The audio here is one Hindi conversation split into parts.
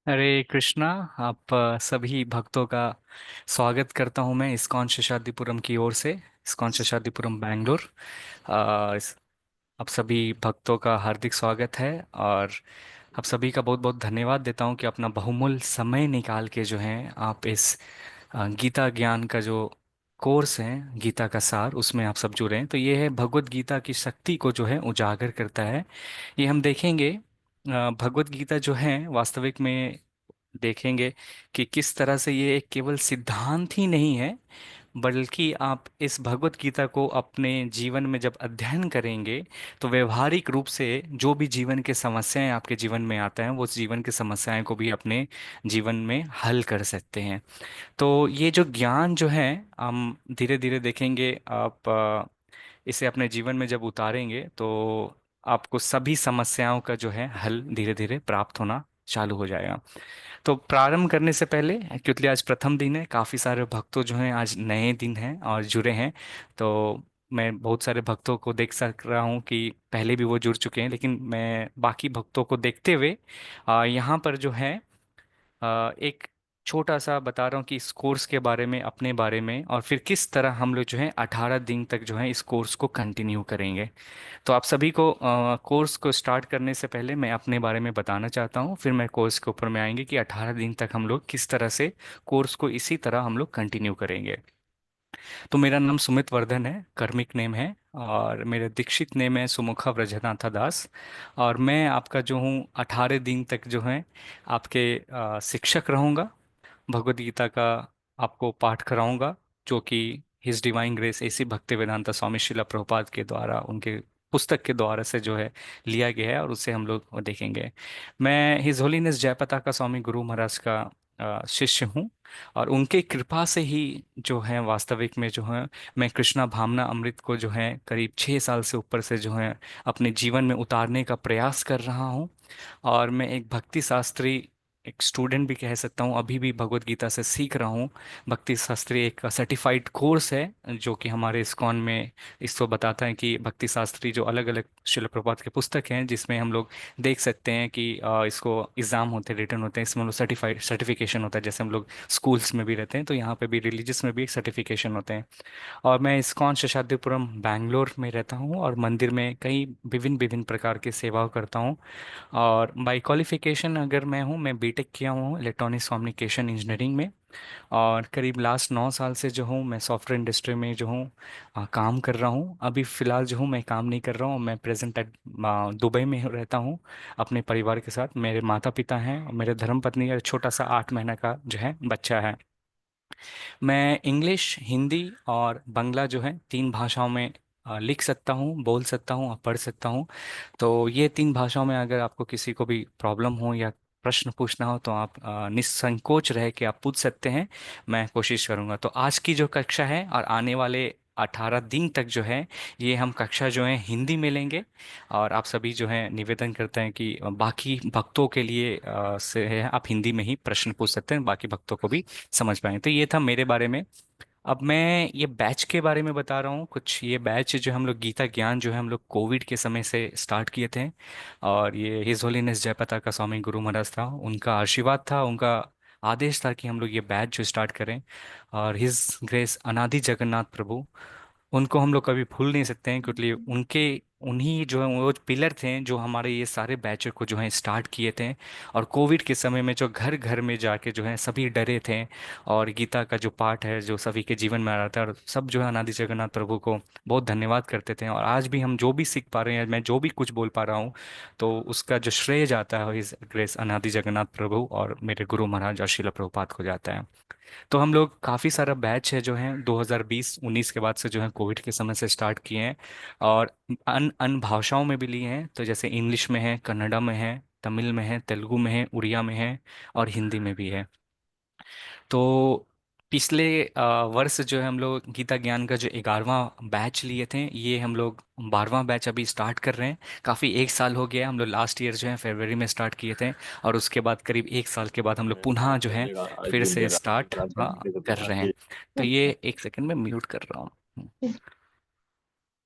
हरे कृष्णा। आप सभी भक्तों का स्वागत करता हूं मैं इस्कॉन शेषाद्रिपुरम की ओर से। इस्कॉन शेषाद्रिपुरम बैंगलोर। आप सभी भक्तों का हार्दिक स्वागत है। और आप सभी का बहुत बहुत धन्यवाद देता हूं कि अपना बहुमूल्य समय निकाल के जो है आप इस गीता ज्ञान का जो कोर्स है, गीता का सार, उसमें आप सब जुड़े हैं। तो ये है भगवत गीता की शक्ति को जो है उजागर करता है। ये हम देखेंगे। भगवत गीता जो है वास्तविक में देखेंगे कि किस तरह से ये एक केवल सिद्धांत ही नहीं है, बल्कि आप इस भगवत गीता को अपने जीवन में जब अध्ययन करेंगे तो व्यवहारिक रूप से जो भी जीवन के समस्याएं आपके जीवन में आता है, वो उस जीवन की समस्याएं को भी अपने जीवन में हल कर सकते हैं। तो ये जो ज्ञान जो है हम धीरे धीरे देखेंगे। आप इसे अपने जीवन में जब उतारेंगे तो आपको सभी समस्याओं का जो है हल धीरे धीरे प्राप्त होना चालू हो जाएगा। तो प्रारंभ करने से पहले, क्योंकि आज प्रथम दिन है, काफ़ी सारे भक्तों जो हैं आज नए दिन हैं और जुड़े हैं। तो मैं बहुत सारे भक्तों को देख सक रहा हूँ कि पहले भी वो जुड़ चुके हैं, लेकिन मैं बाकी भक्तों को देखते हुए यहाँ पर जो है एक छोटा सा बता रहा हूँ कि इस कोर्स के बारे में, अपने बारे में, और फिर किस तरह हम लोग जो है 18 दिन तक जो है इस कोर्स को कंटिन्यू करेंगे। तो आप सभी को कोर्स को स्टार्ट करने से पहले मैं अपने बारे में बताना चाहता हूँ, फिर मैं कोर्स के ऊपर में आएंगे कि 18 दिन तक हम लोग किस तरह से कोर्स को इसी तरह हम लोग कंटिन्यू करेंगे। तो मेरा नाम सुमित वर्धन है, कर्मिक नेम है, और मेरे दीक्षित नेम है सुमुखा व्रजनाथा दास। और मैं आपका जो हूँ 18 दिन तक जो है आपके शिक्षक रहूँगा। भगवद गीता का आपको पाठ कराऊंगा, जो कि हिज डिवाइन ग्रेस एसी भक्ति वेदांता स्वामी शिला प्रभुपाद के द्वारा, उनके पुस्तक के द्वारा से जो है लिया गया है, और उसे हम लोग वो देखेंगे। मैं हिज होलीनेस जयपताका स्वामी गुरु महाराज का शिष्य हूँ। और उनके कृपा से ही जो है वास्तविक में जो है मैं कृष्णा भावना अमृत को जो है करीब 6 साल से ऊपर से जो है अपने जीवन में उतारने का प्रयास कर रहा हूँ। और मैं एक भक्ति शास्त्री, एक स्टूडेंट भी कह सकता हूँ, अभी भी भगवत गीता से सीख रहा हूँ। भक्ति शास्त्री एक सर्टिफाइड कोर्स है जो कि हमारे इस्कॉन में इसको बताता है कि भक्ति शास्त्री जो अलग अलग शिल प्रपात के पुस्तक हैं, जिसमें हम लोग देख सकते हैं कि इसको एग्जाम होते हैं, रिटर्न होते हैं, इसमें हम लोग सर्टिफाइड सर्टिफिकेशन होता है। जैसे हम लोग स्कूल्स में भी रहते हैं, तो यहाँ पे भी रिलीजियस में भी एक सर्टिफिकेशन होते हैं। और मैं इस्कॉन शेषाद्रिपुरम बैंगलोर में रहता हूँ, और मंदिर में कई विभिन्न विभिन्न प्रकार की सेवाओं करता हूँ। और बाय क्वालिफिकेशन अगर मैं बीटेक किया हूँ इलेक्ट्रॉनिक्स कम्युनिकेशन इंजीनियरिंग में। और करीब लास्ट 9 साल से जो हूँ मैं सॉफ्टवेयर इंडस्ट्री में जो हूँ काम कर रहा हूँ। अभी फ़िलहाल जो हूँ मैं काम नहीं कर रहा हूँ, मैं प्रेजेंट एट दुबई में रहता हूँ अपने परिवार के साथ। मेरे माता पिता हैं और मेरे धर्मपत्नी और छोटा सा 8 महीना का जो है बच्चा है। मैं इंग्लिश, हिंदी और बांग्ला जो है 3 भाषाओं में लिख सकता हूँ, बोल सकता हूँ और पढ़ सकता हूँ। तो ये 3 भाषाओं में अगर आपको किसी को भी प्रॉब्लम हो या प्रश्न पूछना हो तो आप निसंकोच रह के आप पूछ सकते हैं। मैं कोशिश करूंगा। तो आज की जो कक्षा है और आने वाले 18 दिन तक जो है ये हम कक्षा जो है हिंदी में लेंगे। और आप सभी जो है निवेदन करते हैं कि बाकी भक्तों के लिए से है आप हिंदी में ही प्रश्न पूछ सकते हैं, बाकी भक्तों को भी समझ पाए। तो ये था मेरे बारे में। अब मैं ये बैच के बारे में बता रहा हूँ कुछ। ये बैच जो हम लोग गीता ज्ञान जो है हम लोग कोविड के समय से स्टार्ट किए थे। और ये हिज होलीनेस जयपताका स्वामी गुरु महाराज था, उनका आशीर्वाद था, उनका आदेश था कि हम लोग ये बैच जो स्टार्ट करें। और हिज ग्रेस अनादि जगन्नाथ प्रभु, उनको हम लोग कभी भूल नहीं सकते हैं, क्योंकि उनके उन्हीं जो है वो पिलर थे जो हमारे ये सारे बैचर को जो है स्टार्ट किए थे। और कोविड के समय में जो घर घर में जाके जो है सभी डरे थे, और गीता का जो पाठ है जो सभी के जीवन में आ रहा था, और सब जो है अनादि जगन्नाथ प्रभु को बहुत धन्यवाद करते थे। और आज भी हम जो भी सीख पा रहे हैं, मैं जो भी कुछ बोल पा रहा हूँ, तो उसका जो श्रेय जाता है इस ग्रेस अनादि जगन्नाथ प्रभु और मेरे गुरु महाराज और शिला प्रभुपाद को जाता है। तो हम लोग काफ़ी सारा बैच है जो है 2020-19 के बाद से जो है कोविड के समय से स्टार्ट किए हैं। और अन भाषाओं में भी लिए हैं, तो जैसे इंग्लिश में है, कन्नड़ा में है, तमिल में है, तेलुगु में है, उड़िया में है, और हिंदी में भी है। तो पिछले वर्ष जो है हम लोग गीता ज्ञान का जो 11वां बैच लिए थे, ये हम लोग 12वां बैच अभी स्टार्ट कर रहे हैं। काफ़ी 1 साल हो गया, हम लोग लास्ट ईयर जो है फरवरी में स्टार्ट किए थे। और उसके बाद करीब 1 साल के बाद हम लोग पुनः जो है फिर से स्टार्ट कर रहे हैं। तो ये एक सेकंड में म्यूट कर रहा हूँ।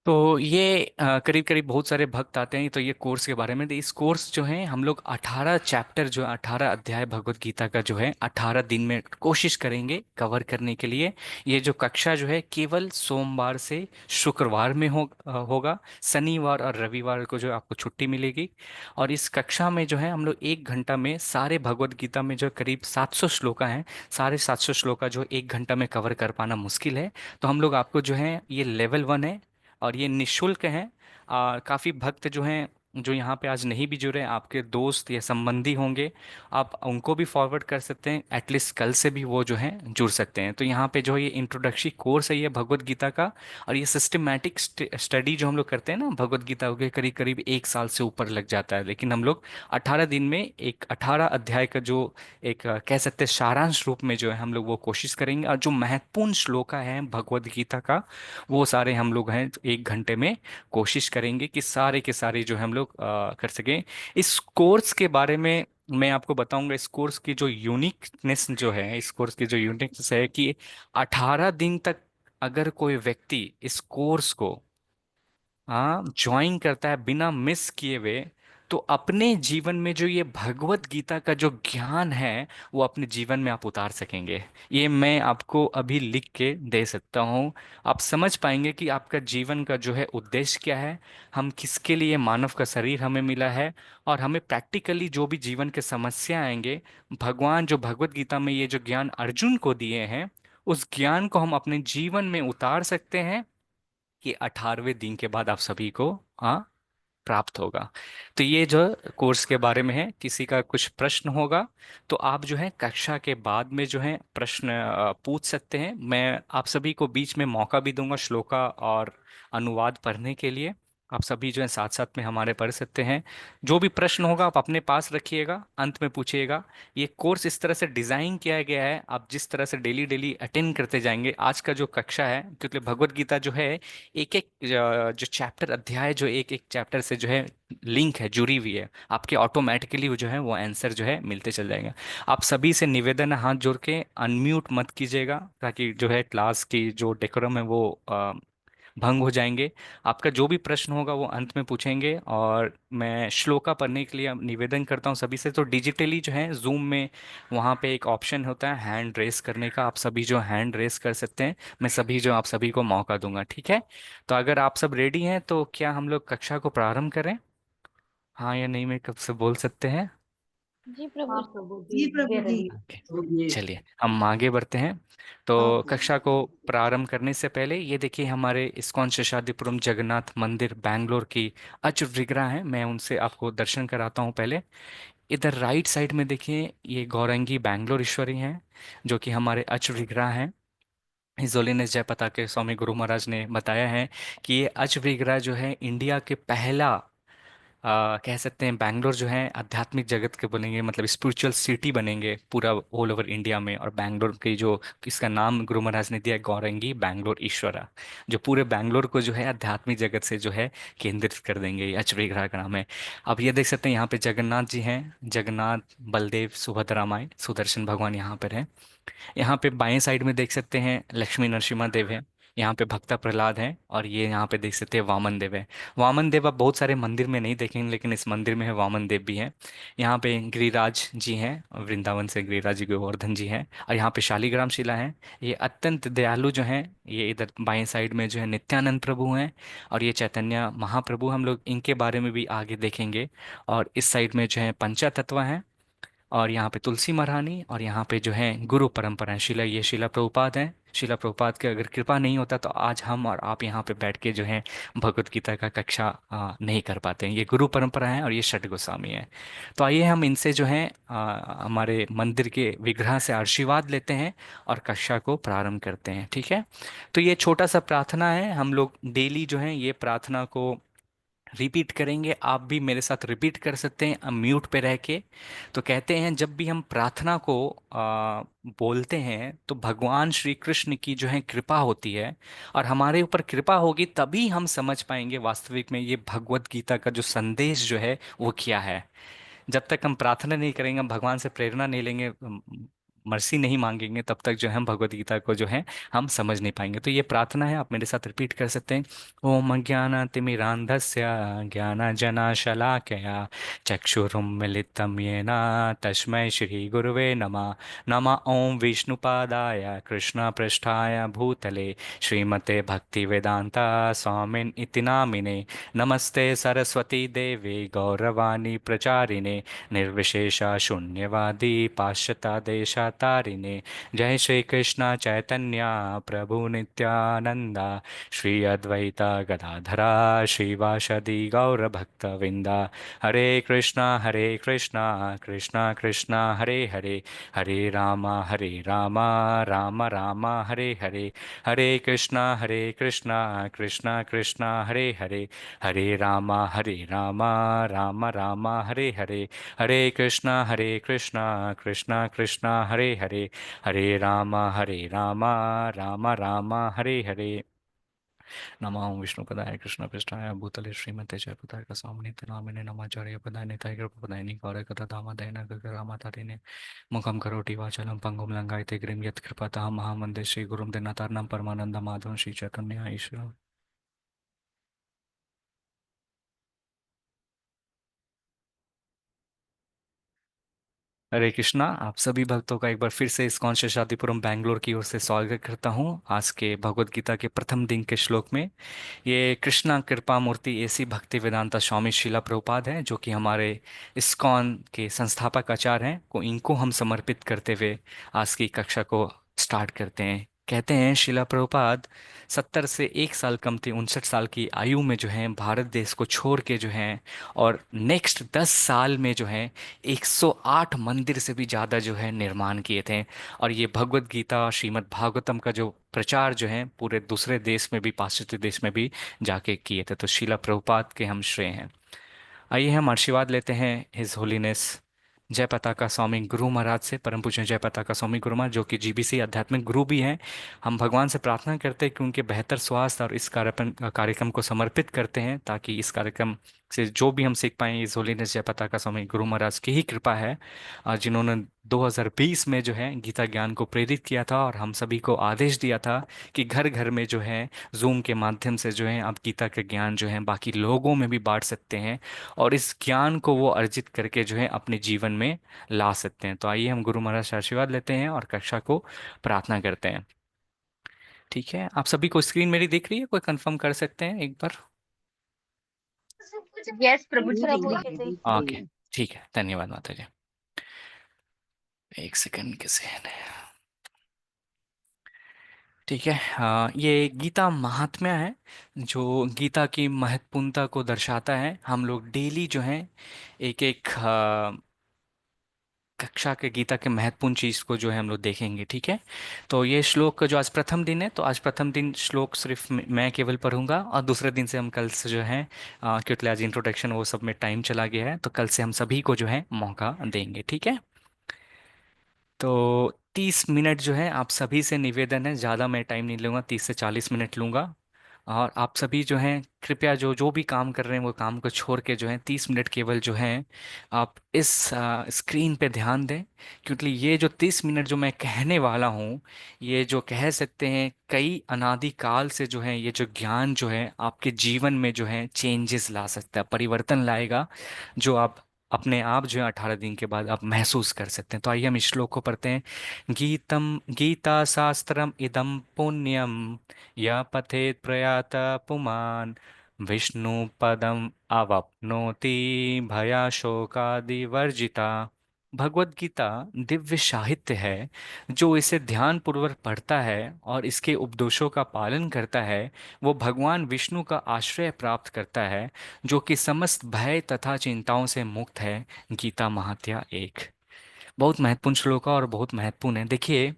तो ये करीब करीब बहुत सारे भक्त आते हैं, तो ये कोर्स के बारे में, तो इस कोर्स जो है हम लोग 18 चैप्टर, जो 18 अध्याय भगवत गीता का जो है 18 दिन में कोशिश करेंगे कवर करने के लिए। ये जो कक्षा जो है केवल सोमवार से शुक्रवार में होगा। शनिवार और रविवार को जो आपको छुट्टी मिलेगी। और इस कक्षा में जो है हम लोग 1 घंटा में सारे भगवत गीता में जो करीब 700 श्लोका हैं, सारे 700 श्लोका जो 1 घंटा में कवर कर पाना मुश्किल है। तो हम लोग आपको जो है, ये लेवल 1 है और ये निशुल्क हैं। काफ़ी भक्त जो हैं, जो यहाँ पे आज नहीं भी जुड़े, आपके दोस्त या संबंधी होंगे, आप उनको भी फॉरवर्ड कर सकते हैं। एटलीस्ट कल से भी वो जो है जुड़ सकते हैं। तो यहाँ पे जो ये इंट्रोडक्टरी कोर्स है ये भगवत गीता का, और ये सिस्टमैटिक स्टडी जो हम लोग करते हैं ना भगवत गीता के, करीब करीब 1 साल से ऊपर लग जाता है। लेकिन हम लोग 18 दिन में एक 18 अध्याय का जो एक कह सकते हैं सारांश रूप में जो है हम लोग वो कोशिश करेंगे। और जो महत्वपूर्ण श्लोका है भगवत गीता का, वो सारे हम लोग हैं 1 घंटे में कोशिश करेंगे कि सारे के सारे जो हम लोग कर सकें। इस कोर्स के बारे में मैं आपको बताऊंगा। इस कोर्स की जो यूनिकनेस जो है, इस कोर्स की जो यूनिकनेस है कि 18 दिन तक अगर कोई व्यक्ति इस कोर्स को हाँ ज्वाइन करता है बिना मिस किए हुए, तो अपने जीवन में जो ये भगवत गीता का जो ज्ञान है वो अपने जीवन में आप उतार सकेंगे। ये मैं आपको अभी लिख के दे सकता हूँ। आप समझ पाएंगे कि आपका जीवन का जो है उद्देश्य क्या है, हम किसके लिए मानव का शरीर हमें मिला है, और हमें प्रैक्टिकली जो भी जीवन के समस्या आएंगे, भगवान जो भगवत गीता में ये जो ज्ञान अर्जुन को दिए हैं, उस ज्ञान को हम अपने जीवन में उतार सकते हैं कि 18वें दिन के बाद आप सभी को हाँ प्राप्त होगा। तो ये जो कोर्स के बारे में है, किसी का कुछ प्रश्न होगा तो आप जो है कक्षा के बाद में जो है प्रश्न पूछ सकते हैं। मैं आप सभी को बीच में मौका भी दूंगा श्लोका और अनुवाद पढ़ने के लिए। आप सभी जो है साथ साथ में हमारे पढ़ सकते हैं। जो भी प्रश्न होगा आप अपने पास रखिएगा, अंत में पूछिएगा। ये कोर्स इस तरह से डिजाइन किया गया है, आप जिस तरह से डेली डेली अटेंड करते जाएंगे। आज का जो कक्षा है, क्योंकि भगवत गीता जो है एक एक जो चैप्टर अध्याय जो एक एक चैप्टर से जो है लिंक है, जुड़ी हुई है, आपके ऑटोमेटिकली वो जो है वो आंसर जो है मिलते चल जाएगा। आप सभी से निवेदन है, हाथ जोड़ के अनम्यूट मत कीजिएगा, ताकि जो है क्लास की जो डेकोरम है वो भंग हो जाएंगे। आपका जो भी प्रश्न होगा वो अंत में पूछेंगे। और मैं श्लोका पढ़ने के लिए निवेदन करता हूँ सभी से, तो डिजिटली जो है जूम में वहाँ पे एक ऑप्शन होता है हैंड रेस करने का, आप सभी जो हैंड रेस कर सकते हैं। मैं सभी जो आप सभी को मौका दूंगा, ठीक है। तो अगर आप सब रेडी हैं तो क्या हम लोग कक्षा को प्रारंभ करें, हाँ या नहीं में कब से बोल सकते हैं। जी प्रभु हाँ जी। प्रभु जी दे रही ओके, तो ये चलिए हम आगे बढ़ते हैं। हाँ तो प्रभु कक्षा को प्रारंभ करने से पहले ये देखिए, हमारे इस्कॉन शेषाद्रिपुरम जगन्नाथ मंदिर बैंगलोर की अच विग्रह है, मैं उनसे आपको दर्शन कराता हूँ पहले। इधर राइट साइड में देखिए, ये गौरंगी बैंगलोर ईश्वरी हैं, जो कि हमारे अच विग्रह हैं। हिज होलीनेस जयपताके स्वामी गुरु महाराज ने बताया है कि ये अच विग्रह जो है इंडिया के पहला कह सकते हैं, बैंगलोर जो है आध्यात्मिक जगत के बनेंगे, मतलब स्पिरिचुअल सिटी बनेंगे पूरा ऑल ओवर इंडिया में। और बैंगलोर की जो इसका नाम गुरु महाराज ने दिया है, गौरंगी बैंगलोर ईश्वरा, जो पूरे बैंगलोर को जो है आध्यात्मिक जगत से जो है केंद्रित कर देंगे। ये अचवेग्रह का नाम है। अब ये देख सकते हैं यहाँ पे जगन्नाथ जी हैं, जगन्नाथ बलदेव सुभद्रा माई सुदर्शन भगवान यहाँ पर हैं। यहाँ पे बाएं साइड में देख सकते हैं लक्ष्मी नरसिम्हा देव है। यहाँ पे भक्ता प्रहलाद है, और ये यहाँ पे देख सकते हैं वामन देव है। वामन देव आप बहुत सारे मंदिर में नहीं देखेंगे, लेकिन इस मंदिर में है वामन देव भी है। यहाँ पे गिरिराज जी हैं, वृंदावन से गिरिराज जी गोवर्धन जी हैं। और यहाँ पे शालीग्राम शिला है। ये अत्यंत दयालु जो हैं, ये इधर बाएं साइड में जो है नित्यानंद प्रभु हैं, और ये चैतन्य महाप्रभु, हम लोग इनके बारे में भी आगे देखेंगे। और इस साइड में जो है पंचातत्व हैं, और यहाँ पे तुलसी महारानी, और यहाँ पे जो है गुरु परंपरा है, शिला ये शिला प्रभुपाद है। शिला प्रभुपाद की अगर कृपा नहीं होता तो आज हम और आप यहाँ पे बैठ के जो है भगवत गीता का कक्षा नहीं कर पाते हैं। ये गुरु परंपरा है और ये षट गोस्वामी है। तो आइए हम इनसे जो है हमारे मंदिर के विग्रह से आशीर्वाद लेते हैं और कक्षा को प्रारंभ करते हैं, ठीक है। तो ये छोटा सा प्रार्थना है, हम लोग डेली जो है ये प्रार्थना को रिपीट करेंगे। आप भी मेरे साथ रिपीट कर सकते हैं म्यूट पे रह के। तो कहते हैं, जब भी हम प्रार्थना को बोलते हैं तो भगवान श्री कृष्ण की जो है कृपा होती है, और हमारे ऊपर कृपा होगी तभी हम समझ पाएंगे वास्तविक में ये भगवत गीता का जो संदेश जो है वो क्या है। जब तक हम प्रार्थना नहीं करेंगे, हम भगवान से प्रेरणा नहीं लेंगे, मर्सी नहीं मांगेंगे तब तक जो है हम भगवत गीता को जो है हम समझ नहीं पाएंगे। तो ये प्रार्थना है, आप मेरे साथ रिपीट कर सकते हैं। ओम अज्ञानतिमिरान्धस्य ज्ञानजनशलाकया चक्षुरुन्मीलितं येन तस्मै श्री गुरुवे नमः। नमः ओम विष्णुपादाय कृष्णपृष्ठाय भूतले श्रीमते भक्तिवेदांता स्वामिन् इति नामिने। नमस्ते सरस्वती देवे गौरवाणी प्रचारिणे निर्विशेष शून्यवादी पाश्चात्य जय श्री कृष्ण चैतन्य प्रभु नित्यानंदा श्री अद्वैत गदाधरा श्रीवासदि गौर भक्तविंदा। हरे कृष्णा कृष्णा कृष्णा हरे हरे, हरे राम राम राम हरे हरे। हरे कृष्णा कृष्णा कृष्णा हरे हरे, हरे राम राम राम हरे हरे। हरे कृष्णा कृष्णा कृष्णा हरे हरे, हरे राम राम राम हरे हरे। नमः ओं विष्णुपदाय कृष्णपृष्ठाय भूतले श्रीमते जयपताय स्वामिने नामिने नमाचार्य पदाय निताय कृपदायिनि गौरकथा दामोदयन गगरामातारिणे मुखं करोति वाचालं पंगुं लंघयते गिरिं यत्कृपातः महामन्दे श्रीगुरुं दिनतार्णं परमानन्दं माधवं श्रीचैतन्य ईश्वरम्। हरे कृष्णा, आप सभी भक्तों का एक बार फिर से इस्कॉन शेषाद्रिपुरम बैंगलोर की ओर से स्वागत करता हूँ आज के भगवत गीता के प्रथम दिन के श्लोक में। ये कृष्णा कृपा मूर्ति एसी भक्ति वेदांता स्वामी शिला प्रभुपाद हैं, जो कि हमारे इस्कॉन के संस्थापक आचार्य हैं। को इनको हम समर्पित करते हुए आज की कक्षा को स्टार्ट करते हैं। कहते हैं शिला प्रभुपाद 70 से 1 साल कम थी 59 साल की आयु में जो है भारत देश को छोड़ के जो है और नेक्स्ट 10 साल में जो है 108 मंदिर से भी ज़्यादा जो है निर्माण किए थे। और ये भगवत गीता श्रीमद् भागवतम का जो प्रचार जो है पूरे दूसरे देश में भी, पाश्चात्य देश में भी जाके किए थे। तो शिला प्रभुपाद के हम श्रेय हैं। आइए हम आशीर्वाद लेते हैं हिज होलीनेस जय पताका स्वामी गुरु महाराज से, परम पूज्य जय पताका स्वामी गुरु महाराज, जो कि जीबीसी आध्यात्मिक गुरु भी हैं। हम भगवान से प्रार्थना करते हैं कि उनके बेहतर स्वास्थ्य और इस कार्यक्रम को समर्पित करते हैं, ताकि इस कार्यक्रम से जो भी हम सीख पाएं इस होलीनेस जय पताका स्वामी गुरु महाराज की ही कृपा है, जिन्होंने 2020 में जो है गीता ज्ञान को प्रेरित किया था और हम सभी को आदेश दिया था कि घर घर में जो है जूम के माध्यम से जो है आप गीता का ज्ञान जो है बाकी लोगों में भी बांट सकते हैं और इस ज्ञान को वो अर्जित करके जो है अपने जीवन में ला सकते हैं। तो आइए हम गुरु महाराज से आशीर्वाद लेते हैं और कक्षा को प्रार्थना करते हैं। ठीक है, आप सभी को स्क्रीन मेरी दिख रही है? कोई कंफर्म कर सकते हैं एक बार? यस प्रभु जी दिख रही है। ओके, ठीक है, धन्यवाद माता जी। एक सेकंड कैसे है? ठीक है, ये गीता महात्म्य है जो गीता की महत्वपूर्णता को दर्शाता है। हम लोग डेली जो है एक एक कक्षा के गीता के महत्वपूर्ण चीज को जो है हम लोग देखेंगे। ठीक है, तो ये श्लोक का जो आज प्रथम दिन है, तो आज प्रथम दिन श्लोक सिर्फ मैं केवल पढ़ूंगा और दूसरे दिन से हम कल से जो है क्योंकि आज इंट्रोडक्शन वो सब में टाइम चला गया है, तो कल से हम सभी को जो है मौका देंगे। ठीक है, तो 30 मिनट जो है आप सभी से निवेदन है, ज़्यादा मैं टाइम नहीं लूँगा, 30 से 40 मिनट लूँगा। और आप सभी जो हैं कृपया जो जो भी काम कर रहे हैं वो काम को छोड़ के जो है 30 मिनट केवल जो है आप इस स्क्रीन पे ध्यान दें, क्योंकि ये जो 30 मिनट जो मैं कहने वाला हूँ, ये जो कह सकते हैं कई अनादि काल से जो है ये जो ज्ञान जो है आपके जीवन में जो है चेंजेस ला सकता है, परिवर्तन लाएगा, जो आप अपने आप जो है 18 दिन के बाद आप महसूस कर सकते हैं। तो आइए हम इस श्लोक को पढ़ते हैं। गीतम गीता शास्त्रम इदम पुण्यम या पठेत् प्रयात पुमान् विष्णु पदम अवाप्नोति भयाशोकादिवर्जिता। भगवत गीता दिव्य साहित्य है। जो इसे ध्यान पूर्वक पढ़ता है और इसके उपदेशों का पालन करता है, वो भगवान विष्णु का आश्रय प्राप्त करता है, जो कि समस्त भय तथा चिंताओं से मुक्त है। गीता महात्या एक। बहुत महत्वपूर्ण श्लोक है और बहुत महत्वपूर्ण है। देखिए,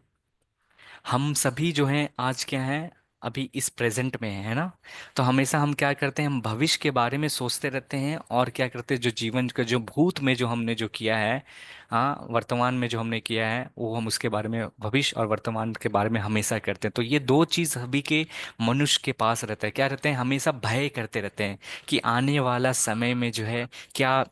हम सभी जो हैं आज क्या हैं, अभी इस प्रेजेंट में है ना। तो हमेशा हम क्या करते हैं, हम भविष्य के बारे में सोचते रहते हैं और क्या करते हैं, जो जीवन का जो भूत में जो हमने जो किया है, हाँ, वर्तमान में जो हमने किया है वो हम उसके बारे में, भविष्य और वर्तमान के बारे में हमेशा करते हैं। तो ये दो चीज़ सभी के मनुष्य के पास रहता है। क्या रहते हैं, हमेशा भय करते रहते हैं कि आने वाला समय में जो है क्या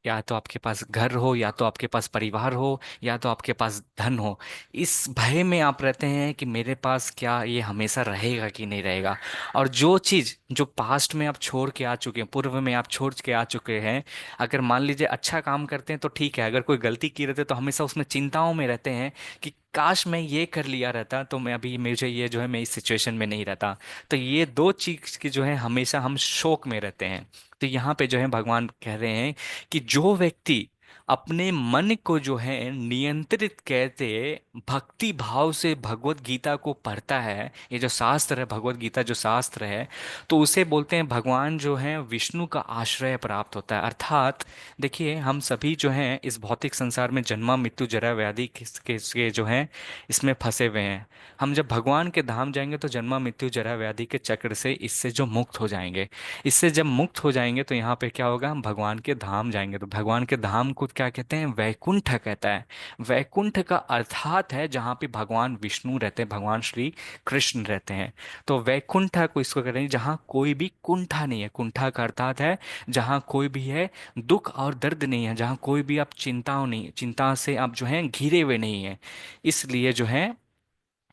या तो आपके पास घर हो, या तो आपके पास परिवार हो, या तो आपके पास धन हो। इस भय में आप रहते हैं कि मेरे पास क्या ये हमेशा रहेगा कि नहीं रहेगा। और जो चीज़ जो पास्ट में आप छोड़ के आ चुके हैं, पूर्व में आप छोड़ के आ चुके हैं, अगर मान लीजिए अच्छा काम करते हैं तो ठीक है, अगर कोई गलती की रहते तो हमेशा उसमें चिंताओं में रहते हैं कि काश मैं ये कर लिया रहता तो मैं अभी, मुझे ये जो है, मैं इस सिचुएशन में नहीं रहता। तो ये दो चीज की जो है हमेशा हम शोक में रहते हैं। तो यहाँ पे जो है भगवान कह रहे हैं कि जो व्यक्ति अपने मन को जो है नियंत्रित कहते भक्ति भाव से भगवत गीता को पढ़ता है, ये जो शास्त्र है भगवत गीता जो शास्त्र है, तो उसे बोलते हैं भगवान जो है विष्णु का आश्रय प्राप्त होता है। अर्थात देखिए, हम सभी जो हैं इस भौतिक संसार में जन्मा मृत्यु जरा व्याधि के जो हैं इसमें फंसे हुए हैं। हम जब भगवान के धाम जाएंगे तो जन्मा मृत्यु जरा व्याधि के चक्र से इससे जो मुक्त हो जाएंगे। इससे जब मुक्त हो जाएंगे तो यहाँ पे क्या होगा, हम भगवान के धाम जाएंगे। तो भगवान के धाम को क्या कहते हैं, वैकुंठ कहता है। वैकुंठ का अर्थात है जहाँ पे भगवान विष्णु रहते हैं, भगवान श्री कृष्ण रहते हैं। तो वैकुंठ को इसको कहते हैं जहाँ कोई भी कुंठा नहीं है। कुंठा का अर्थात है जहाँ कोई भी है दुख और दर्द नहीं है, जहाँ कोई भी आप चिंताओं नहीं, चिंता से आप जो हैं घिरे हुए नहीं है। इसलिए जो है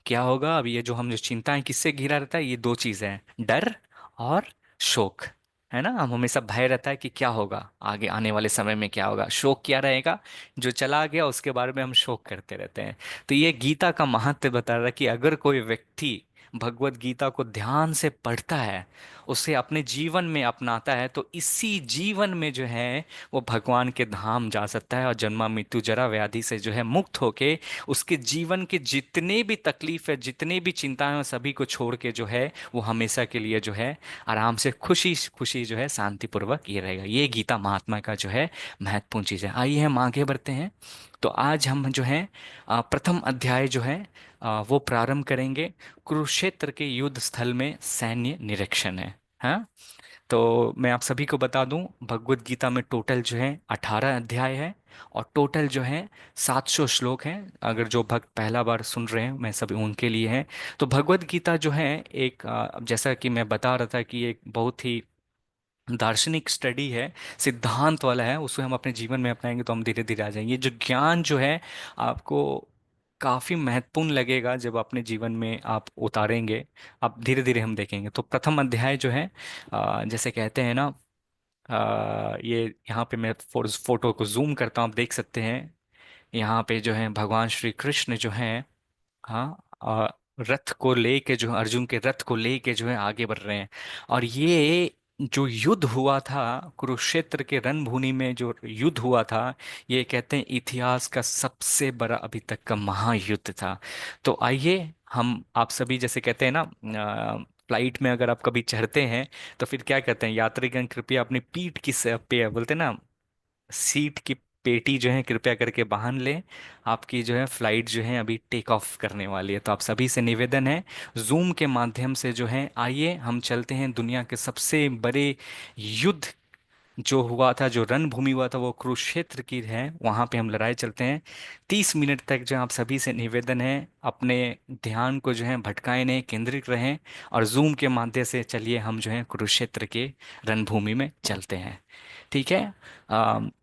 क्या होगा, अब ये जो हम जो चिंताएं किससे घिरा रहता है, ये दो चीजें हैं, डर और शोक। है ना, हम हमेशा भय रहता है कि क्या होगा आगे आने वाले समय में, क्या होगा। शोक क्या रहेगा, जो चला गया उसके बारे में हम शोक करते रहते हैं। तो ये गीता का महत्व बता रहा है कि अगर कोई व्यक्ति भगवत गीता को ध्यान से पढ़ता है, उसे अपने जीवन में अपनाता है, तो इसी जीवन में जो है वो भगवान के धाम जा सकता है और जन्मा मृत्यु जरा व्याधि से जो है मुक्त होके उसके जीवन के जितने भी तकलीफ है, जितने भी चिंताएं हैं, सभी को छोड़ के जो है वो हमेशा के लिए जो है आराम से खुशी खुशी जो है शांतिपूर्वक ये रहेगा। ये गीता महात्मा का जो है महत्वपूर्ण चीज़ है। आइए हम आगे बढ़ते हैं। तो आज हम जो है प्रथम अध्याय जो है वो प्रारंभ करेंगे। कुरुक्षेत्र के युद्ध स्थल में सैन्य निरीक्षण है। हाँ, तो मैं आप सभी को बता दूं, भगवत गीता में टोटल जो है 18 अध्याय है, और टोटल जो है 700 श्लोक हैं। अगर जो भक्त पहला बार सुन रहे हैं, मैं सभी उनके लिए है। तो भगवत गीता जो है एक जैसा कि मैं बता रहा था कि एक बहुत ही दार्शनिक स्टडी है, सिद्धांत वाला है। उसे हम अपने जीवन में अपनाएंगे तो हम धीरे धीरे आ जाएंगे। ये जो ज्ञान जो है आपको काफी महत्वपूर्ण लगेगा जब अपने जीवन में आप उतारेंगे। आप धीरे धीरे हम देखेंगे। तो प्रथम अध्याय जो है जैसे कहते हैं ना, ये यहाँ पे मैं फोटो को जूम करता हूँ, आप देख सकते हैं। यहाँ पे जो है भगवान श्री कृष्ण जो है, हाँ, रथ को लेके जो अर्जुन के रथ को लेके जो है आगे बढ़ रहे हैं। और ये जो युद्ध हुआ था कुरुक्षेत्र के रणभूमि में, जो युद्ध हुआ था, ये कहते हैं इतिहास का सबसे बड़ा अभी तक का महायुद्ध था। तो आइए हम आप सभी जैसे कहते हैं ना, फ्लाइट में अगर आप कभी चढ़ते हैं तो फिर क्या कहते हैं, यात्रीगण कृपया अपनी पीठ की पे बोलते हैं ना, सीट की पेटी जो है कृपया करके बांध लें। आपकी जो है फ्लाइट जो है अभी टेक ऑफ करने वाली है। तो आप सभी से निवेदन है, जूम के माध्यम से जो है आइए हम चलते हैं दुनिया के सबसे बड़े युद्ध जो हुआ था, जो रणभूमि हुआ था वो कुरुक्षेत्र की है, वहां पे हम लड़ाई चलते हैं। 30 मिनट तक जो आप सभी से निवेदन है, अपने ध्यान को जो है भटकाए नहीं, केंद्रित रहें, और जूम के माध्यम से चलिए हम जो है कुरुक्षेत्र के रणभूमि में चलते हैं। ठीक है।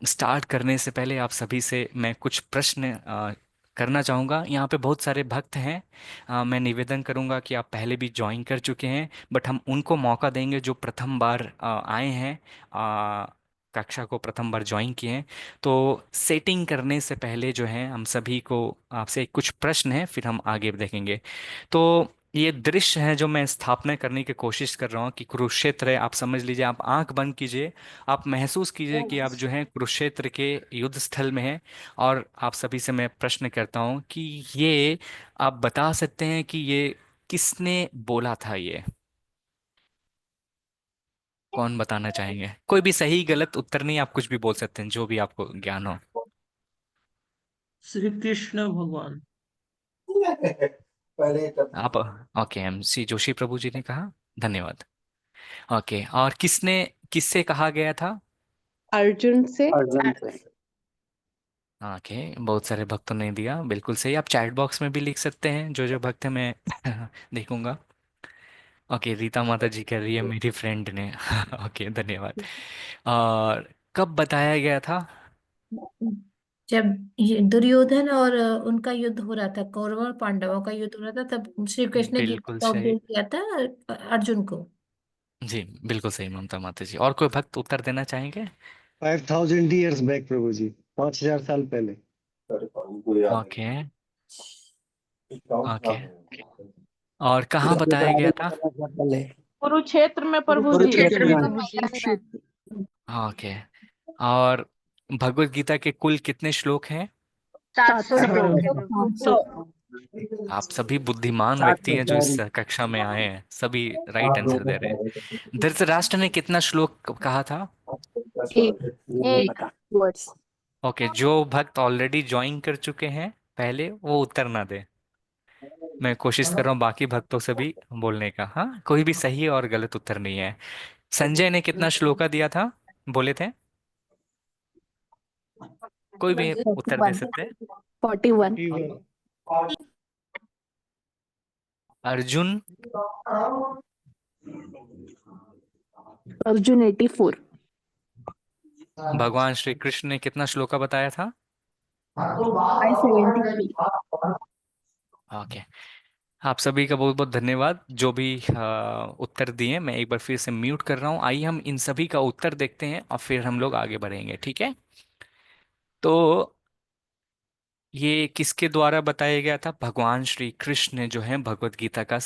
स्टार्ट करने से पहले आप सभी से मैं कुछ प्रश्न करना चाहूँगा। यहाँ पे बहुत सारे भक्त हैं। मैं निवेदन करूँगा कि आप पहले भी ज्वाइन कर चुके हैं, बट हम उनको मौका देंगे जो प्रथम बार आए हैं, आ, कक्षा को प्रथम बार ज्वाइन किए हैं। तो सेटिंग करने से पहले जो है हम सभी को आपसे कुछ प्रश्न हैं, फिर हम आगे देखेंगे। तो ये दृश्य है जो मैं स्थापना करने की कोशिश कर रहा हूँ कि कुरुक्षेत्र है। आप समझ लीजिए, आप आंख बंद कीजिए, आप महसूस कीजिए कि आप जो है कुरुक्षेत्र के युद्ध स्थल में हैं। और आप सभी से मैं प्रश्न करता हूँ कि ये आप बता सकते हैं कि ये किसने बोला था, ये कौन बताना चाहेंगे? कोई भी सही गलत उत्तर नहीं, आप कुछ भी बोल सकते हैं जो भी आपको ज्ञान हो। श्री कृष्ण भगवान। पहले तब आप ओके, MC जोशी प्रभु जी ने कहा, धन्यवाद। ओके, और किसने, किससे कहा गया था? अर्जुन से। अर्जुन से। ओके, बहुत सारे भक्तों ने दिया बिल्कुल सही। आप चैट बॉक्स में भी लिख सकते हैं जो जो भक्त हैं, मैं देखूंगा। ओके, रीता माता जी कह रही है मेरी फ्रेंड ने। ओके, धन्यवाद। और कब बताया गया था? जब ये दुर्योधन और उनका युद्ध हो रहा था, कौरवों और पांडवों का युद्ध हो रहा था, तब श्री कृष्ण ने गीता बिल्कुल का सही। उपदेश दिया था अर्जुन को। जी बिल्कुल सही ममता माता जी। और कोई भक्त उत्तर देना चाहेंगे? 5000 ईयर्स बैक प्रभु जी, 5000 साल पहले। ओके। ओके। और कहाँ बताया गया था? कुरुक्षेत्र में प्रभु जी। कुरुक्षेत्र में प्रभु जी। ओके। और भगवत गीता के कुल कितने श्लोक हैं? 700 700। श्लोक है प्रभु। 700। आप सभी बुद्धिमान व्यक्ति हैं जो इस कक्षा में आए हैं, सभी राइट आंसर दे रहे हैं। धृतराष्ट्र ने कितना श्लोक कहा था? एक। वर्ड्स। ओके, जो भक्त ऑलरेडी ज्वाइन कर चुके हैं पहले, वो उत्तर ना दे। मैं कोशिश कर रहा हूँ बाकी भक्तों से भी बोलने का। हाँ, कोई भी सही और गलत उत्तर नहीं है। संजय ने कितना श्लोका दिया था, बोले थे? कोई भी उत्तर दे 41। सकते हैं। 41। अर्जुन? अर्जुन 84। भगवान श्री कृष्ण ने कितना श्लोका बताया था? 573। ओके। आप सभी का बहुत बहुत धन्यवाद जो भी उत्तर दिए। मैं एक बार फिर से म्यूट कर रहा हूँ। आइए हम इन सभी का उत्तर देखते हैं और फिर हम लोग आगे बढ़ेंगे, ठीक है? तो ये किसके द्वारा बताया गया था? भगवान श्री कृष्ण ने जो है भगवत गीता का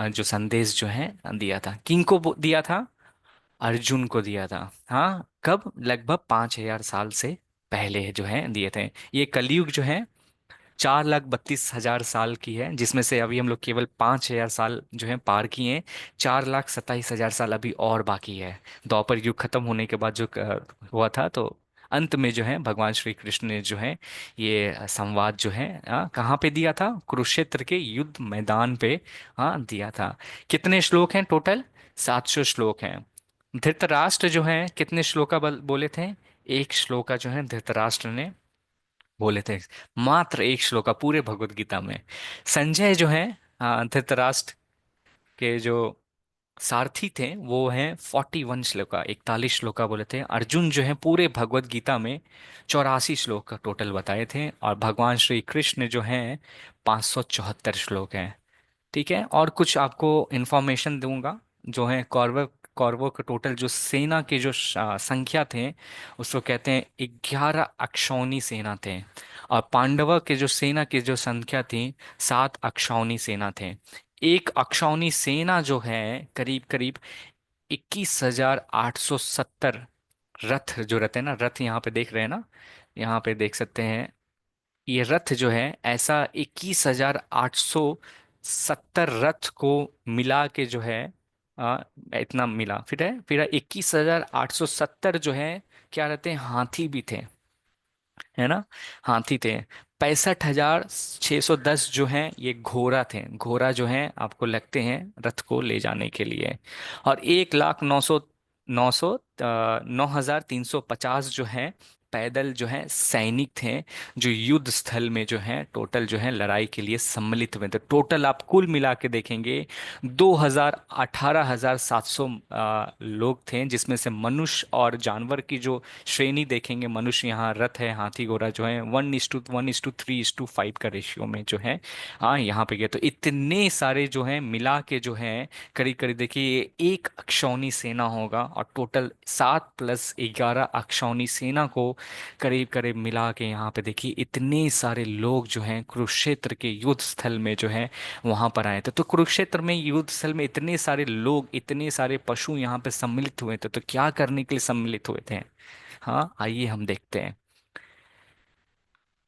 जो संदेश जो है दिया था। किन को दिया था? अर्जुन को दिया था। हाँ, कब? लगभग 5000 साल से पहले जो है दिए थे। ये कलयुग जो है 4,32,000 साल की है, जिसमें से अभी हम लोग केवल 5,000 साल जो है पार किए हैं। 4,27,000 साल अभी और बाकी है। द्वापर युग खत्म होने के बाद जो हुआ था, तो अंत में जो है भगवान श्री कृष्ण ने जो है ये संवाद जो है कहाँ पे दिया था? कुरुक्षेत्र के युद्ध मैदान पे दिया था। कितने श्लोक हैं टोटल? 700 श्लोक हैं। धृतराष्ट्र जो है कितने श्लोका बोले थे? एक श्लोका जो है धृतराष्ट्र ने बोले थे। मात्र एक श्लोका पूरे भगवत गीता में। संजय जो है धृतराष्ट्र के जो सारथी थे, वो हैं 41 श्लोका, 41 श्लोका बोले थे। अर्जुन जो है पूरे भगवत गीता में 84 श्लोक का टोटल बताए थे। और भगवान श्री कृष्ण जो हैं 574 श्लोक हैं। ठीक है, और कुछ आपको इंफॉर्मेशन दूंगा। जो है कौरव कौरवों के टोटल जो सेना के जो संख्या थे, उसको कहते हैं 11 अक्षौनी सेना थे। और पांडवों के जो सेना की जो संख्या थी, 7 अक्षौनी सेना थे। एक अक्षौनी सेना जो है करीब करीब 21,870 रथ जो रहते हैं ना, रथ यहाँ पे देख रहे हैं ना, यहाँ पे देख सकते हैं। ये रथ जो है ऐसा 21,870 रथ को मिला के जो है आ, इतना मिला। फिर 21,870 जो है क्या रहते हैं, हाथी भी थे, है ना? हाथी थे। 65,610 जो हैं ये घोड़ा थे। घोड़ा जो हैं आपको लगते हैं रथ को ले जाने के लिए। और 9,0350 जो है पैदल जो है सैनिक थे, जो युद्ध स्थल में जो है टोटल जो है लड़ाई के लिए सम्मिलित हुए थे। टोटल आप कुल मिला के देखेंगे 18,700 लोग थे, जिसमें से मनुष्य और जानवर की जो श्रेणी देखेंगे, मनुष्य यहाँ रथ है, हाथी घोड़ा जो है 1:1:3:5 का रेशियो में जो है यहाँ पे गए। तो इतने सारे जो है मिला के जो है करीब करीब देखिए ये एक अक्षौनी सेना होगा। और टोटल 7+11 अक्षौनी सेना को करीब करीब मिला के यहाँ पे देखिए इतने सारे लोग जो हैं कुरुक्षेत्र के युद्ध स्थल में जो है वहां पर आए थे। तो कुरुक्षेत्र में युद्ध स्थल में इतने सारे लोग, इतने सारे पशु यहाँ पे सम्मिलित हुए थे, तो क्या करने के लिए सम्मिलित हुए थे? हाँ, आइए हम देखते हैं।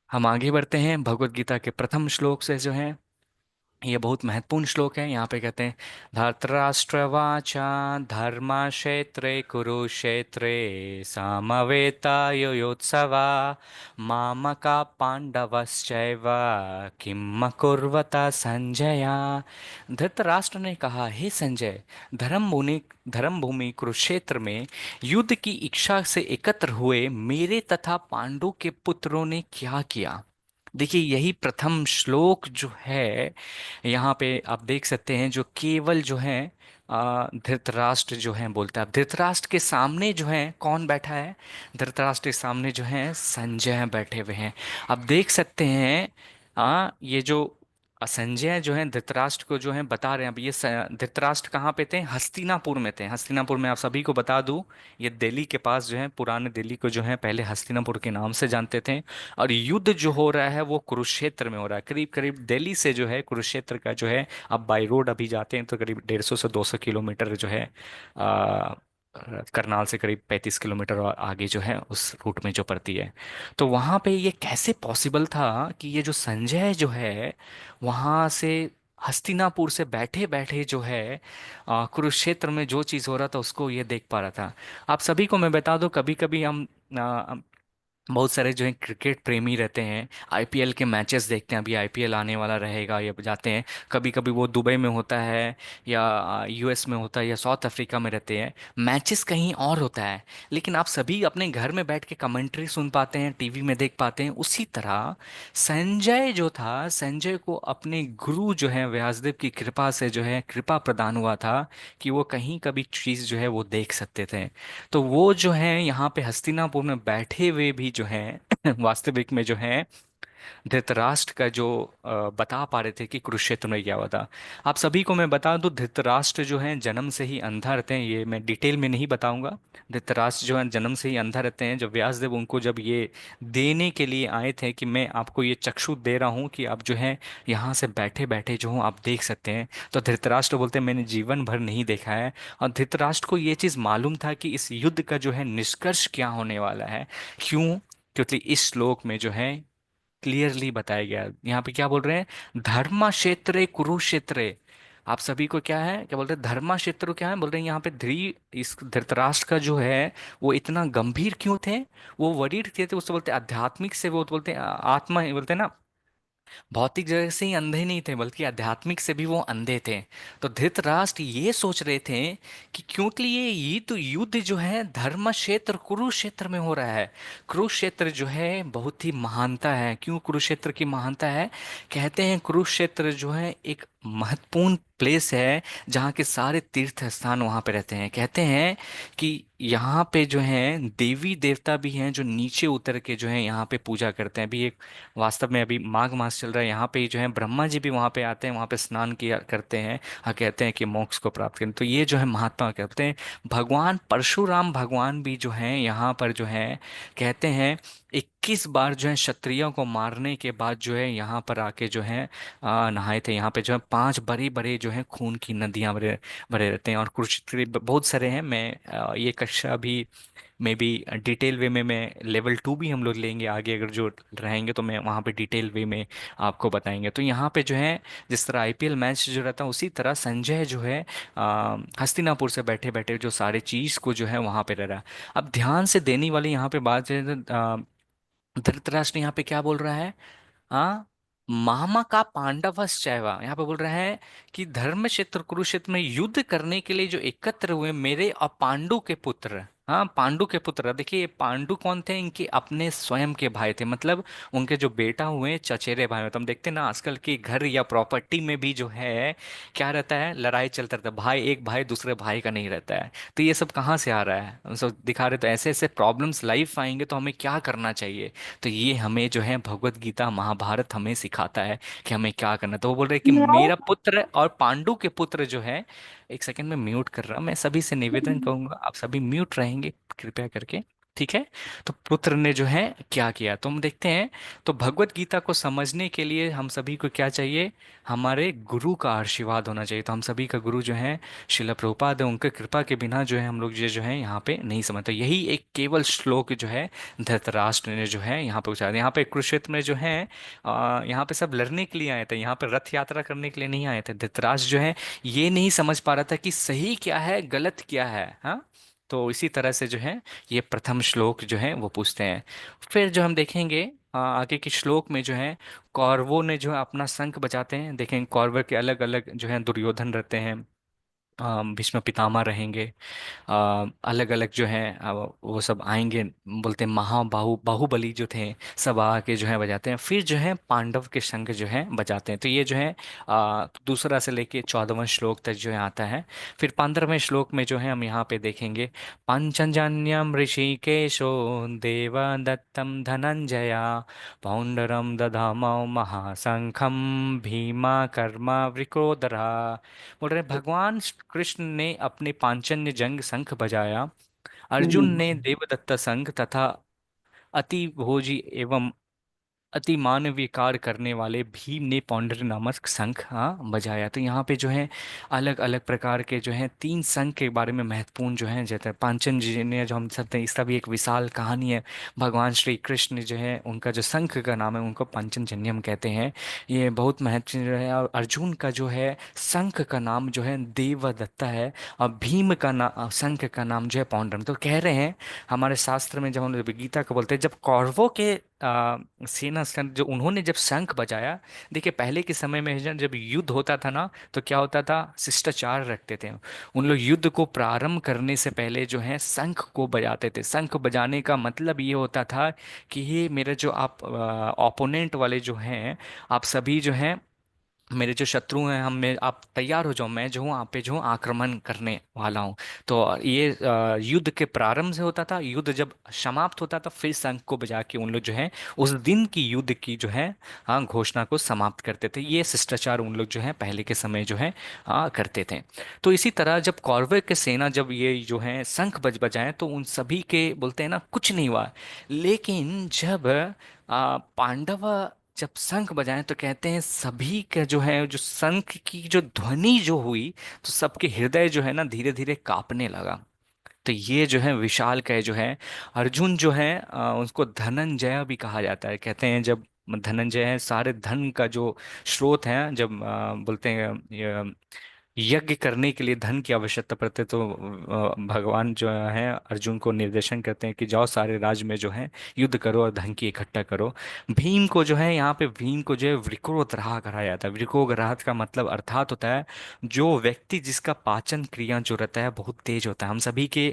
हम आगे बढ़ते हैं भगवत गीता के प्रथम श्लोक से जो है। ये बहुत महत्वपूर्ण श्लोक है। यहाँ पे कहते हैं, धृतराष्ट्रवाचा धर्मक्षेत्रे कुरुक्षेत्रे समवेतायुयोत्सवा मामका पांडवश्चैव किम अकुर्वत संजय। धृतराष्ट्र ने कहा, हे संजय, धर्म भूमि कुरुक्षेत्र में युद्ध की इच्छा से एकत्र हुए मेरे तथा पांडु के पुत्रों ने क्या किया? देखिए यही प्रथम श्लोक जो है यहाँ पे आप देख सकते हैं, जो केवल जो है धृतराष्ट्र जो है बोलता है। अब धृतराष्ट्र के सामने जो है कौन बैठा है? धृतराष्ट्र के सामने जो है संजय बैठे हुए हैं। अब देख सकते हैं ये जो संजय जो है धृतराष्ट्र को जो है बता रहे हैं। अब ये धृतराष्ट्र कहाँ पे थे? हस्तिनापुर में थे। हस्तिनापुर में आप सभी को बता दूं, ये दिल्ली के पास जो है, पुराने दिल्ली को जो है पहले हस्तिनापुर के नाम से जानते थे। और युद्ध जो हो रहा है वो कुरुक्षेत्र में हो रहा है। करीब करीब दिल्ली से जो है कुरुक्षेत्र का जो है, अब बाई रोड अभी जाते हैं तो करीब 150 से 200 किलोमीटर जो है आ, करनाल से करीब 35 किलोमीटर और आगे जो है उस रूट में जो पड़ती है। तो वहां पे ये कैसे पॉसिबल था कि ये जो संजय जो है वहां से हस्तिनापुर से बैठे बैठे जो है कुरुक्षेत्र में जो चीज़ हो रहा था उसको ये देख पा रहा था। आप सभी को मैं बता दूं, कभी कभी हम बहुत सारे जो है क्रिकेट प्रेमी रहते हैं, आईपीएल के मैचेस देखते हैं। अभी आईपीएल आने वाला रहेगा, ये जाते हैं। कभी कभी वो दुबई में होता है या यूएस में होता है या साउथ अफ्रीका में रहते हैं, मैचेस कहीं और होता है। लेकिन आप सभी अपने घर में बैठ के कमेंट्री सुन पाते हैं, टीवी में देख पाते हैं। उसी तरह संजय जो था, संजय को अपने गुरु जो है व्यासदेव की कृपा से जो है कृपा प्रदान हुआ था कि वो कहीं कभी चीज़ जो है वो देख सकते थे। तो वो जो है यहाँ पे हस्तिनापुर में बैठे हुए भी जो है वास्तविक में जो है धृतराष्ट्र का जो बता पा रहे थे कि कुरुक्षेत्र में क्या हुआ था। आप सभी को मैं बता दूं, धृतराष्ट्र जो है जन्म से ही अंधा रहते हैं। ये मैं डिटेल में नहीं बताऊंगा। धृतराष्ट्र जो है जन्म से ही अंधा रहते हैं। जब व्यासदेव उनको जब ये देने के लिए आए थे कि मैं आपको ये चक्षु दे रहा हूँ कि आप जो है यहाँ से बैठे बैठे जो हूँ आप देख सकते हैं, तो धृतराष्ट्र बोलते हैं मैंने जीवन भर नहीं देखा है। और धृतराष्ट्र को ये चीज़ मालूम था कि इस युद्ध का जो है निष्कर्ष क्या होने वाला है। क्यों? क्योंकि इस श्लोक में जो है क्लियरली बताया गया है। यहाँ पे क्या बोल रहे हैं? धर्मा क्षेत्रे कुरुक्षेत्रे। आप सभी को क्या है, क्या बोल रहे हैं? धर्मा क्षेत्र क्या है बोल रहे हैं यहाँ पे। इस धृतराष्ट्र का जो है वो इतना गंभीर क्यों थे? वो वरीड थे, उससे बोलते हैं आध्यात्मिक से, वो तो बोलते हैं आत्मा बोलते हैं ना, भौतिक जगह से ही अंधे नहीं थे बल्कि आध्यात्मिक से भी वो अंधे थे। तो धृतराष्ट्र ये सोच रहे थे कि क्योंकि ये तो युद्ध जो है धर्म क्षेत्र कुरुक्षेत्र में हो रहा है। कुरुक्षेत्र जो है बहुत ही महानता है। क्यों कुरुक्षेत्र की महानता है? कहते हैं कुरुक्षेत्र जो है एक महत्वपूर्ण प्लेस है जहाँ के सारे तीर्थ स्थान वहाँ पे रहते हैं। कहते हैं कि यहाँ पे जो है देवी देवता भी हैं जो नीचे उतर के जो है यहाँ पे पूजा करते हैं। अभी एक वास्तव में अभी माघ मास चल रहा है, यहाँ पे ही जो है ब्रह्मा जी भी वहाँ पे आते हैं, वहाँ पे स्नान किया करते हैं। हाँ, कहते हैं कि मोक्ष को प्राप्त करें। तो ये जो है महात्मा कहते हैं। भगवान परशुराम भगवान भी जो है यहाँ पर जो है कहते हैं 21 बार जो है क्षत्रियों को मारने के बाद जो है यहाँ पर आके जो है नहाए थे। यहाँ पे जो है 5 बड़े बड़े जो है खून की नदियाँ भरे भरे रहते हैं। और कुरुक्षेत्र बहुत सारे हैं। मैं ये कक्षा भी मे बी डिटेल वे में मैं लेवल 2 भी हम लोग लेंगे आगे, अगर जो रहेंगे तो मैं वहाँ पे डिटेल वे में आपको बताएंगे। तो यहाँ पे जो है जिस तरह आईपीएल मैच जो रहता है उसी तरह संजय जो है हस्तिनापुर से बैठे बैठे जो सारे चीज़ को जो है वहाँ पे रह रहा है। अब ध्यान से देने वाली यहाँ पे बात है, धृतराष्ट्र यहाँ पे क्या बोल रहा है? हाँ, मामा का पांडवश्चैवा। यहाँ पे बोल रहे हैं कि धर्म क्षेत्र कुरुक्षेत्र में युद्ध करने के लिए जो एकत्र हुए मेरे और पांडु के पुत्र। हाँ, पांडु के पुत्र। देखिए ये पांडु कौन थे? इनके अपने स्वयं के भाई थे, मतलब उनके जो बेटा हुए चचेरे भाई। तो हम देखते हैं ना आजकल के घर या प्रॉपर्टी में भी जो है क्या रहता है, लड़ाई चलता रहता है। भाई एक भाई दूसरे भाई का नहीं रहता है। तो ये सब कहाँ से आ रहा है? हम सब दिखा रहे। तो ऐसे ऐसे प्रॉब्लम्स लाइफ आएंगे तो हमें क्या करना चाहिए? तो ये हमें जो है भगवत गीता महाभारत हमें सिखाता है कि हमें क्या करना है। तो वो बोल रहे हैं कि मेरा पुत्र और पांडु के पुत्र जो है, एक सेकंड में म्यूट कर रहा हूं। मैं सभी से निवेदन करूंगा आप सभी म्यूट रहेंगे कृपया करके, ठीक है? तो पुत्र ने जो है क्या किया तो हम देखते हैं। तो भगवत गीता को समझने के लिए हम सभी को क्या चाहिए? हमारे गुरु का आशीर्वाद होना चाहिए। तो हम सभी का गुरु जो है शिला प्रभुपाद है, उनके कृपा के बिना जो है हम लोग ये जो है यहाँ पे नहीं समझते। यही एक केवल श्लोक जो है धृतराष्ट्र ने जो है यहाँ पे उचारा। यहाँ पे कुरुक्षेत्र में जो है यहाँ पे सब लड़ने के लिए आए थे, यहाँ पे रथ यात्रा करने के लिए नहीं आए थे। धृतराष्ट्र जो है ये नहीं समझ पा रहा था कि सही क्या है गलत क्या है। हाँ, तो इसी तरह से जो है ये प्रथम श्लोक जो है वो पूछते हैं। फिर जो हम देखेंगे आगे के श्लोक में जो है कौरवों ने जो है अपना शंख बजाते हैं। देखेंगे कौरव के अलग अलग जो है दुर्योधन रहते हैं, भीष्म पितामह रहेंगे, अलग अलग जो हैं वो सब आएंगे। बोलते हैं बाहुबली जो थे, सब आके जो है बजाते हैं। फिर जो है पांडव के संग जो है बजाते हैं। तो ये जो है दूसरा से लेके 14वां श्लोक तक जो है आता है। फिर 15वें श्लोक में जो है हम यहाँ पे देखेंगे, पांचजन्यम ऋषिकेशो देवदत्तम धनंजया पौंडरम दधामौ महाशंखम भीमा कर्मा वृकोदरा। बोल रहे भगवान कृष्ण ने अपने पांचजन्य जंग शंख बजाया, अर्जुन ने देवदत्त शंख तथा अति भोजी एवं अति मानवीय कार्य करने वाले भीम ने पौंडर नामक शंख बजाया। तो यहाँ पे जो है अलग अलग प्रकार के जो है 3 शंख के बारे में महत्वपूर्ण जो है जैसे पांचन जी ने जो हम सकते हैं, इसका भी एक विशाल कहानी है। भगवान श्री कृष्ण जो है उनका जो शंख का नाम है उनको पंचजन्यम कहते हैं। ये बहुत महत्वपूर्ण जो है। और अर्जुन का जो है शंख का नाम जो है देवदत्ता है, और भीम का नाम शंख का नाम जो है पौंड्रम। तो कह रहे हैं हमारे शास्त्र में जब हम गीता को बोलते हैं, जब कौरवों के सेना जो उन्होंने जब शंख बजाया, देखिए पहले के समय में जब युद्ध होता था ना, तो क्या होता था, शिष्टाचार रखते थे उन लोग। युद्ध को प्रारंभ करने से पहले जो है शंख को बजाते थे। शंख बजाने का मतलब ये होता था कि ये मेरे जो आप ओपोनेंट वाले जो हैं, आप सभी जो हैं, मेरे जो शत्रु हैं, हम में आप तैयार हो जाओ, मैं जो हूँ आप पे जो हूँ आक्रमण करने वाला हूँ। तो ये युद्ध के प्रारंभ से होता था। युद्ध जब समाप्त होता था फिर शंख को बजा के उन लोग जो है उस दिन की युद्ध की जो है घोषणा को समाप्त करते थे। ये शिष्टाचार उन लोग जो है पहले के समय जो है करते थे। तो इसी तरह जब कौरव के सेना जब ये जो है शंख बजाए तो उन सभी के बोलते हैं ना कुछ नहीं हुआ। लेकिन जब पांडव जब शंख बजाएं तो कहते हैं सभी का जो है जो शंख की जो ध्वनि जो हुई, तो सबके हृदय जो है ना धीरे धीरे कांपने लगा। तो ये जो है विशाल का जो है अर्जुन जो है उसको धनंजय भी कहा जाता है। कहते हैं जब धनंजय है सारे धन का जो स्रोत है, जब बोलते हैं यज्ञ करने के लिए धन की आवश्यकता पड़ती है, तो भगवान जो है अर्जुन को निर्देशन करते हैं कि जाओ सारे राज्य में जो है युद्ध करो और धन की इकट्ठा करो। भीम को जो है यहाँ पे भीम को जो है वृकोदरा कहा जाता है। वृकोदरा का मतलब अर्थात होता है जो व्यक्ति जिसका पाचन क्रिया जो रहता है बहुत तेज होता है। हम सभी के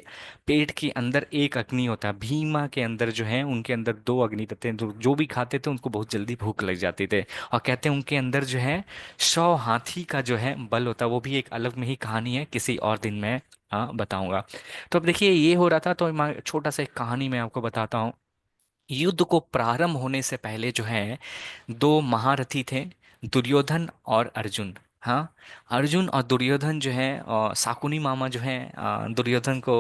पेट के अंदर एक अग्नि होता है, भीमा के अंदर जो है उनके अंदर 2 अग्नि रहते हैं। जो भी खाते थे उनको बहुत जल्दी भूख लग जाती थे। और कहते हैं उनके अंदर जो है 100 हाथी का जो है बल होता है। वो भी एक अलग में ही कहानी है, किसी और दिन मैं बताऊंगा। तो अब देखिए ये हो रहा था, तो छोटा सा एक कहानी मैं आपको बताता हूँ। युद्ध को प्रारंभ होने से पहले जो है 2 महारथी थे, दुर्योधन और अर्जुन। हाँ, अर्जुन और दुर्योधन जो है शाकुनी मामा जो है दुर्योधन को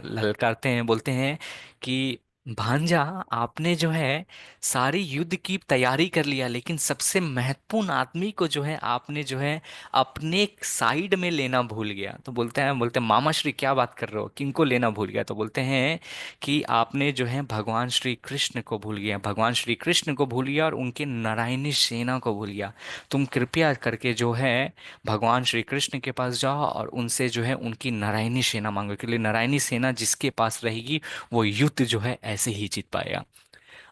ललकारते हैं, बोलते हैं कि भांजा आपने जो है सारी युद्ध की तैयारी कर लिया, लेकिन सबसे महत्वपूर्ण आदमी को जो है आपने जो है अपने साइड में लेना भूल गया। तो बोलते हैं मामा श्री क्या बात कर रहे हो, किनको लेना भूल गया? तो बोलते हैं कि आपने जो है भगवान श्री कृष्ण को भूल गया, भगवान श्री कृष्ण को भूल गया और उनके नारायणी सेना को भूल गया। तुम कृपया करके जो है भगवान श्री कृष्ण के पास जाओ और उनसे जो है उनकी नारायणी सेना मांगो, के लिए नारायणी सेना जिसके पास रहेगी वो युद्ध जो है ऐसे ही जीत पाएगा।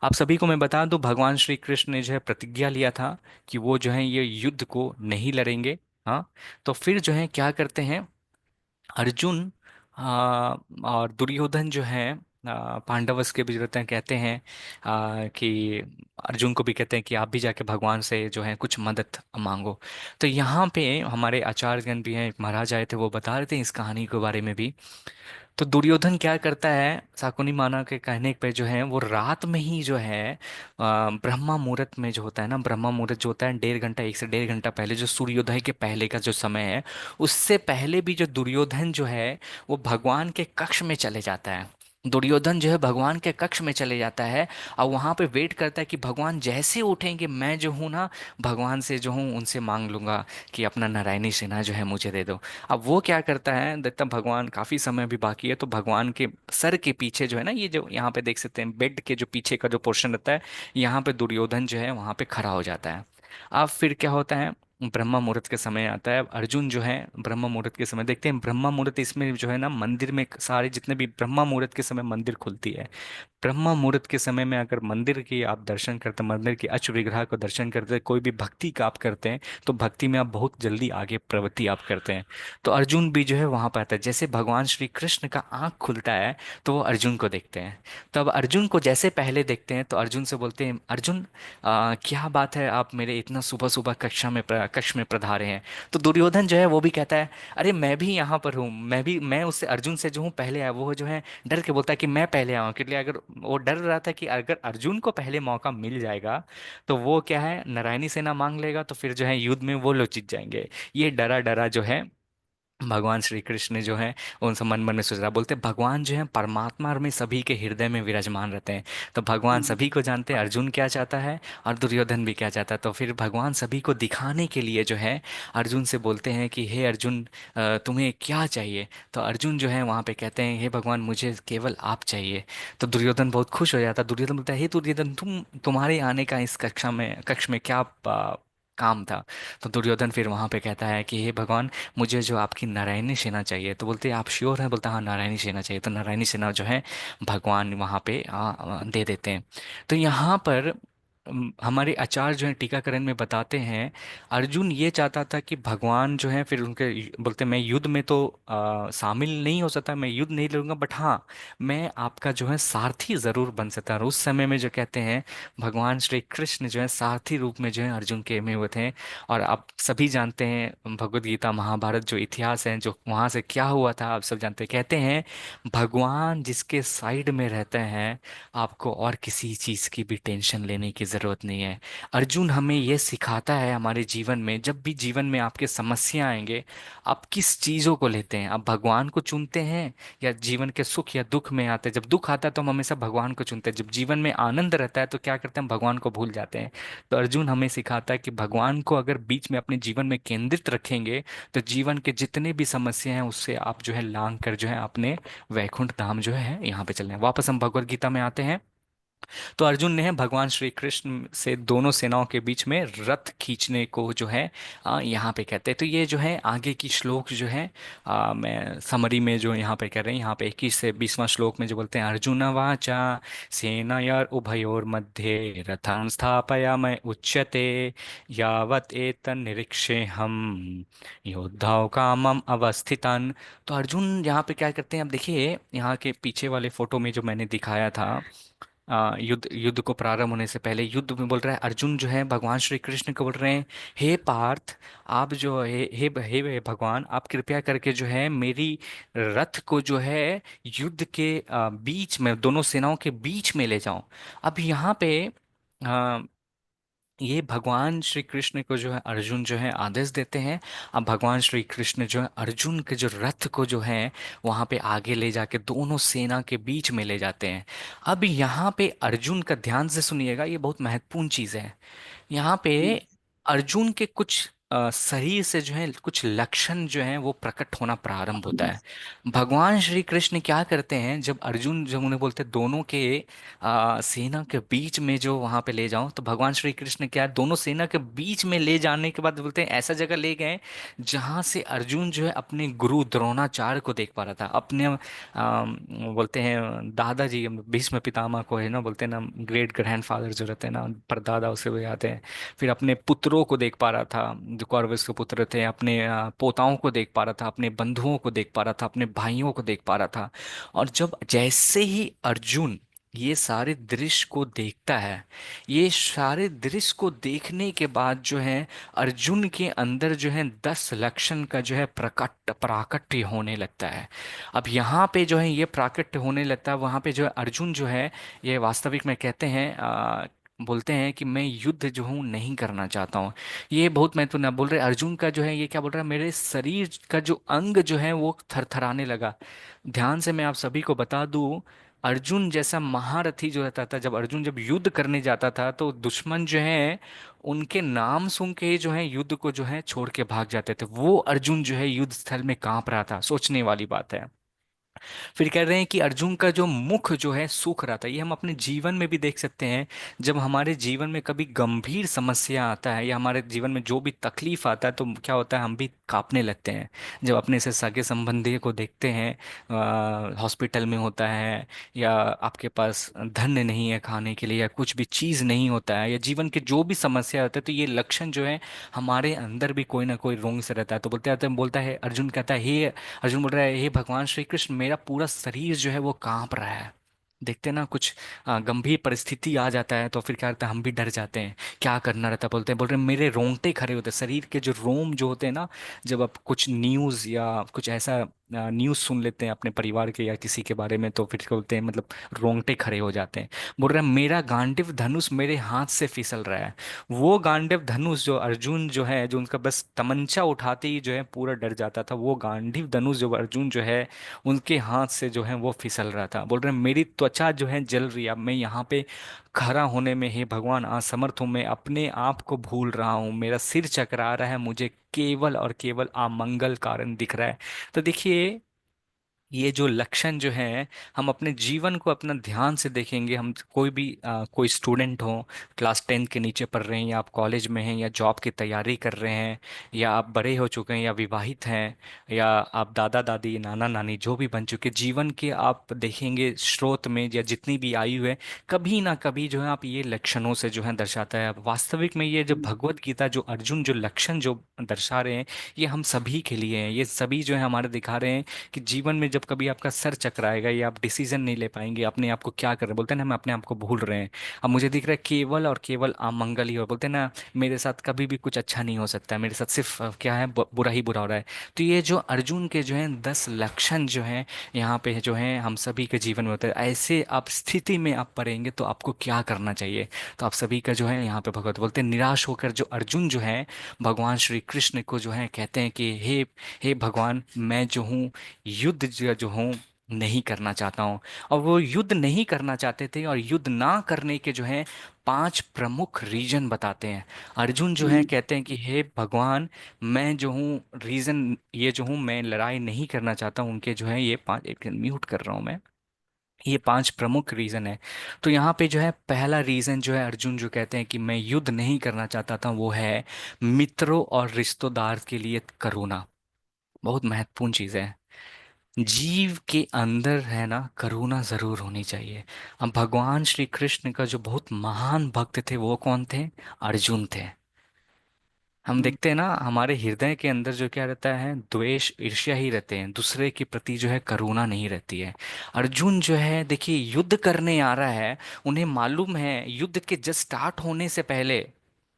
आप सभी को मैं बता दूं भगवान श्री कृष्ण ने जो है प्रतिज्ञा लिया था कि वो जो है ये युद्ध को नहीं लड़ेंगे। हाँ, तो फिर जो है क्या करते हैं अर्जुन और दुर्योधन जो है पांडवस के भी रहते हैं, कहते हैं कि अर्जुन को भी कहते हैं कि आप भी जाके भगवान से जो है कुछ मदद मांगो। तो यहाँ पे हमारे आचार्यगण भी हैं, एक महाराज आए थे, वो बता रहे थे इस कहानी के बारे में भी। तो दुर्योधन क्या करता है, शाकुनी माना के कहने पे जो है वो रात में ही जो है ब्रह्मा मुहूर्त में जो होता है ना, ब्रह्मा मुहूर्त जो होता है 1.5 घंटा 1 से 1.5 घंटा पहले, जो सूर्योदय के पहले का जो समय है, उससे पहले भी जो दुर्योधन जो है वो भगवान के कक्ष में चले जाता है। दुर्योधन जो है भगवान के कक्ष में चले जाता है और वहां पे वेट करता है कि भगवान जैसे उठेंगे मैं जो हूँ ना भगवान से जो हूँ उनसे मांग लूंगा कि अपना नारायणी सेना जो है मुझे दे दो। अब वो क्या करता है, देखता भगवान काफी समय भी बाकी है, तो भगवान के सर के पीछे जो है ना, ये जो यहाँ पे देख सकते हैं बेड के जो पीछे का जो पोर्शन रहता है, यहाँ पे दुर्योधन जो है वहां पे खड़ा हो जाता है। अब फिर क्या होता है, ब्रह्मा मुहूर्त के समय आता है। अर्जुन जो है ब्रह्मा मुहूर्त के समय देखते हैं, ब्रह्मा मुहूर्त इसमें जो है ना मंदिर में सारे जितने भी ब्रह्मा मुहूर्त के समय मंदिर खुलती है। ब्रह्मा मुहूर्त के समय में अगर मंदिर की आप दर्शन करते हैं, मंदिर की अष्ट विग्रह को दर्शन करते हैं, कोई भी भक्ति का आप करते हैं, तो भक्ति में आप बहुत जल्दी आगे प्रवृत्ति आप करते हैं। तो अर्जुन भी जो है वहां पर आता है। जैसे भगवान श्री कृष्ण का आंख खुलता है तो वो अर्जुन को देखते हैं। तो अब अर्जुन को जैसे पहले देखते हैं तो अर्जुन से बोलते हैं, अर्जुन क्या बात है, आप मेरे इतना सुबह सुबह कक्ष में पधारे हैं। तो दुर्योधन जो है वो भी कहता है, अरे मैं भी यहाँ पर हूँ, मैं उससे अर्जुन से जो हूँ पहले आया। वो जो है डर के बोलता है कि मैं पहले आऊँ, क्योंकि अगर वो डर रहा था कि अगर अर्जुन को पहले मौका मिल जाएगा तो वो क्या है नारायणी सेना मांग लेगा, तो फिर जो है युद्ध में वो लोग जीत जाएंगे। ये डरा डरा जो है भगवान श्री कृष्ण जो है उनसे मन मन में सोच रहा, बोलते भगवान जो है परमात्मा में सभी के हृदय में विराजमान रहते हैं। तो भगवान सभी को जानते हैं अर्जुन क्या चाहता है और दुर्योधन भी क्या चाहता है। तो फिर भगवान सभी को दिखाने के लिए जो है अर्जुन से बोलते हैं कि हे अर्जुन, तुम्हें क्या चाहिए। तो अर्जुन जो है वहाँ पे कहते हैं, हे भगवान मुझे केवल आप चाहिए। तो दुर्योधन बहुत खुश हो जाता है। दुर्योधन बोलता है, हे दुर्योधन, तुम्हारे आने का इस कक्ष में क्या काम था। तो दुर्योधन फिर वहां पे कहता है कि हे भगवान, मुझे जो आपकी नारायणी सेना चाहिए। तो बोलते आप श्योर हैं, बोलता हाँ नारायणी सेना चाहिए। तो नारायणी सेना जो है भगवान वहाँ पे दे देते हैं। तो यहाँ पर हमारे आचार्य जो है टीकाकरण में बताते हैं, अर्जुन ये चाहता था कि भगवान जो है फिर उनके बोलते मैं युद्ध में तो शामिल नहीं हो सकता, मैं युद्ध नहीं लड़ूंगा, बट हाँ मैं आपका जो है सारथी जरूर बन सकता है। और उस समय में जो कहते हैं भगवान श्री कृष्ण जो है सारथी रूप में जो है अर्जुन के में हुए थे। और आप सभी जानते हैं भगवत गीता महाभारत जो इतिहास है, जो वहाँ से क्या हुआ था आप सब जानते हैं। कहते हैं भगवान जिसके साइड में रहते हैं आपको और किसी चीज़ की भी टेंशन लेने की ज़रूरत नहीं है। अर्जुन हमें ये सिखाता है हमारे जीवन में, जब भी जीवन में आपके समस्या आएंगे आप किस चीज़ों को लेते हैं, आप भगवान को चुनते हैं या जीवन के सुख या दुख में आते हैं। जब दुख आता है तो हम हमेशा भगवान को चुनते हैं, जब जीवन में आनंद रहता है तो क्या करते हैं हम भगवान को भूल जाते हैं। तो अर्जुन हमें सिखाता है कि भगवान को अगर बीच में अपने जीवन में केंद्रित रखेंगे तो जीवन के जितने भी समस्या हैं उससे आप जो है लांग कर जो है अपने वैकुंठ धाम जो है यहाँ पे चल रहे हैं। वापस हम भगवत गीता में आते हैं। तो अर्जुन ने भगवान श्री कृष्ण से दोनों सेनाओं के बीच में रथ खींचने को जो है यहाँ पे कहते हैं। तो ये जो है आगे की श्लोक जो है मैं समरी में जो यहाँ पे कह रहे हैं, यहाँ पे 21 से 20वां श्लोक में जो बोलते हैं, अर्जुन वाचा सेनयोर उभयोर मध्ये रथं स्थापयामि उच्यते यावत् एतन्निरीक्षे हम योद्धाओ कामम अवस्थितान। तो अर्जुन यहाँ पे क्या करते हैं, अब देखिए यहाँ के पीछे वाले फोटो में जो मैंने दिखाया था, युद्ध युद्ध को प्रारंभ होने से पहले युद्ध में बोल रहा है अर्जुन जो है भगवान श्री कृष्ण को बोल रहे हैं, हे पार्थ, आप जो है हे भगवान, आप कृपया करके जो है मेरी रथ को जो है युद्ध के बीच में दोनों सेनाओं के बीच में ले जाओ। अब यहाँ पे ये भगवान श्री कृष्ण को जो है अर्जुन जो है आदेश देते हैं। अब भगवान श्री कृष्ण जो है अर्जुन के जो रथ को जो है वहां पे आगे ले जाके दोनों सेना के बीच में ले जाते हैं। अब यहाँ पे अर्जुन का ध्यान से सुनिएगा, ये बहुत महत्वपूर्ण चीज है। यहाँ पे अर्जुन के कुछ शरीर से जो है कुछ लक्षण जो है वो प्रकट होना प्रारंभ होता है। भगवान श्री कृष्ण क्या करते हैं, जब अर्जुन जब उन्हें बोलते हैं दोनों के सेना के बीच में जो वहां पे ले जाओ, तो भगवान श्री कृष्ण क्या दोनों सेना के बीच में ले जाने के बाद बोलते हैं ऐसा जगह ले गए जहां से अर्जुन जो है अपने गुरु द्रोणाचार्य को देख पा रहा था, अपने बोलते हैं दादाजी भीष्म पितामह को है ना, बोलते हैं ना ग्रेट ग्रैंडफादर जो रहते हैं ना परदादा, उसे वो आते हैं। फिर अपने पुत्रों को देख पा रहा था जो कौरवों के पुत्र थे, अपने पोताओं को देख पा रहा था, अपने बंधुओं को देख पा रहा था, अपने भाइयों को देख पा रहा था। और जब जैसे ही अर्जुन ये सारे दृश्य को देखता है, ये सारे दृश्य को देखने के बाद जो है अर्जुन के अंदर जो है 10 लक्षण का जो है प्रकट प्राकट्य होने लगता है। अब यहाँ पे जो है ये प्राकट्य होने लगता है, वहाँ पे जो है अर्जुन जो है ये वास्तविक में कहते हैं बोलते हैं कि मैं युद्ध जो हूँ नहीं करना चाहता हूँ। ये बहुत महत्वपूर्ण है। बोल रहे अर्जुन का जो है ये क्या बोल रहा है, मेरे शरीर का जो अंग जो है वो थरथराने लगा। ध्यान से मैं आप सभी को बता दूं, अर्जुन जैसा महारथी जो रहता था, जब अर्जुन जब युद्ध करने जाता था तो दुश्मन जो है उनके नाम सुन के ही जो है युद्ध को जो है छोड़ के भाग जाते थे। वो अर्जुन जो है युद्ध स्थल में कांप रहा था, सोचने वाली बात है। फिर कह रहे हैं कि अर्जुन का जो मुख जो है सूख रहा था। ये हम अपने जीवन में भी देख सकते हैं। जब हमारे जीवन में कभी गंभीर समस्या आता है या हमारे जीवन में जो भी तकलीफ आता है तो क्या होता है, हम भी कांपने लगते हैं। जब अपने से सगे संबंधी को देखते हैं हॉस्पिटल में होता है, या आपके पास धन नहीं है खाने के लिए, या कुछ भी चीज़ नहीं होता है, या जीवन के जो भी समस्या होता है, तो ये लक्षण जो है हमारे अंदर भी कोई ना कोई रोंग से रहता है। तो बोलता है अर्जुन कहता है, हे अर्जुन बोल रहा है, हे भगवान श्री कृष्ण, मेरा पूरा शरीर जो है वो कांप रहा है। देखते हैं ना, कुछ गंभीर परिस्थिति आ जाता है तो फिर क्या करता है, हम भी डर जाते हैं। क्या करना रहता है, बोल रहे हैं मेरे रोंगटे खड़े होते हैं, शरीर के जो रोम जो होते हैं ना, जब आप कुछ न्यूज़ या कुछ ऐसा न्यूज़ सुन लेते हैं अपने परिवार के या किसी के बारे में, तो फिर क्या बोलते हैं, मतलब रोंगटे खड़े हो जाते हैं। बोल रहे हैं मेरा गांडीव धनुष मेरे हाथ से फिसल रहा है। वो गांडीव धनुष जो अर्जुन जो है, जो उनका बस तमंचा उठाते ही जो है पूरा डर जाता था, वो गांडीव धनुष जो अर्जुन जो है उनके हाथ से जो है वो फिसल रहा था। बोल रहे हैं मेरी त्वचा जो है जल रही है, अब मैं यहाँ पे खड़ा होने में हे भगवान असमर्थ हूँ, मैं अपने आप को भूल रहा हूँ, मेरा सिर चकरा रहा है, मुझे केवल और केवल अमंगल कारण दिख रहा है। तो देखिए, ये जो लक्षण जो है, हम अपने जीवन को अपना ध्यान से देखेंगे। हम कोई भी कोई स्टूडेंट हो, क्लास 10 के नीचे पढ़ रहे हैं, या आप कॉलेज में हैं, या जॉब की तैयारी कर रहे हैं, या आप बड़े हो चुके हैं, या विवाहित हैं, या आप दादा दादी नाना नानी जो भी बन चुके, जीवन के आप देखेंगे स्रोत में या जितनी भी आयु है, कभी ना कभी जो है आप ये लक्षणों से जो है दर्शाता है। वास्तविक में ये जो भगवत गीता जो अर्जुन जो लक्षण जो दर्शा रहे हैं, ये हम सभी के लिए हैं। ये सभी जो है हमारे दिखा रहे हैं कि जीवन में जब कभी आपका सर चकराएगा या आप डिसीजन नहीं ले पाएंगे अपने आप को क्या कर रहे हैं, बोलते हैं ना हम अपने आप को भूल रहे हैं, अब मुझे दिख रहा है केवल और केवल अमंगल ही हो, बोलते हैं ना मेरे साथ कभी भी कुछ अच्छा नहीं हो सकता है, मेरे साथ सिर्फ क्या है, बुरा ही बुरा हो रहा है। तो ये जो अर्जुन के जो है 10 लक्षण जो है यहाँ पे जो है हम सभी के जीवन में होते हैं। ऐसे आप स्थिति में आप पड़ेंगे तो आपको क्या करना चाहिए। तो आप सभी का जो है यहाँ पे भगवत बोलते हैं, निराश होकर जो अर्जुन जो है भगवान श्री कृष्ण को जो है कहते हैं कि हे हे भगवान, मैं जो हूँ युद्ध जो हूँ नहीं करना चाहता हूँ। और वो युद्ध नहीं करना चाहते थे, और युद्ध ना करने के जो है 5 प्रमुख रीजन बताते हैं। अर्जुन जो है कहते हैं कि हे भगवान, मैं जो हूँ रीजन ये जो हूँ, मैं लड़ाई नहीं करना चाहता हूँ, उनके जो है ये 5, एक म्यूट कर रहा हूँ मैं, ये 5 प्रमुख रीजन है। तो यहाँ पे जो है पहला रीजन जो है अर्जुन जो कहते हैं कि मैं युद्ध नहीं करना चाहता था, वो है मित्रों और रिश्तेदार के लिए करुणा। बहुत महत्वपूर्ण चीज़ है। जीव के अंदर है ना करुणा जरूर होनी चाहिए। अब भगवान श्री कृष्ण का जो बहुत महान भक्त थे वो कौन थे, अर्जुन थे। हम देखते हैं ना हमारे हृदय के अंदर जो क्या रहता है, द्वेष ईर्ष्या ही रहते हैं, दूसरे के प्रति जो है करुणा नहीं रहती है। अर्जुन जो है देखिए युद्ध करने आ रहा है, उन्हें मालूम है युद्ध के जस्ट स्टार्ट होने से पहले,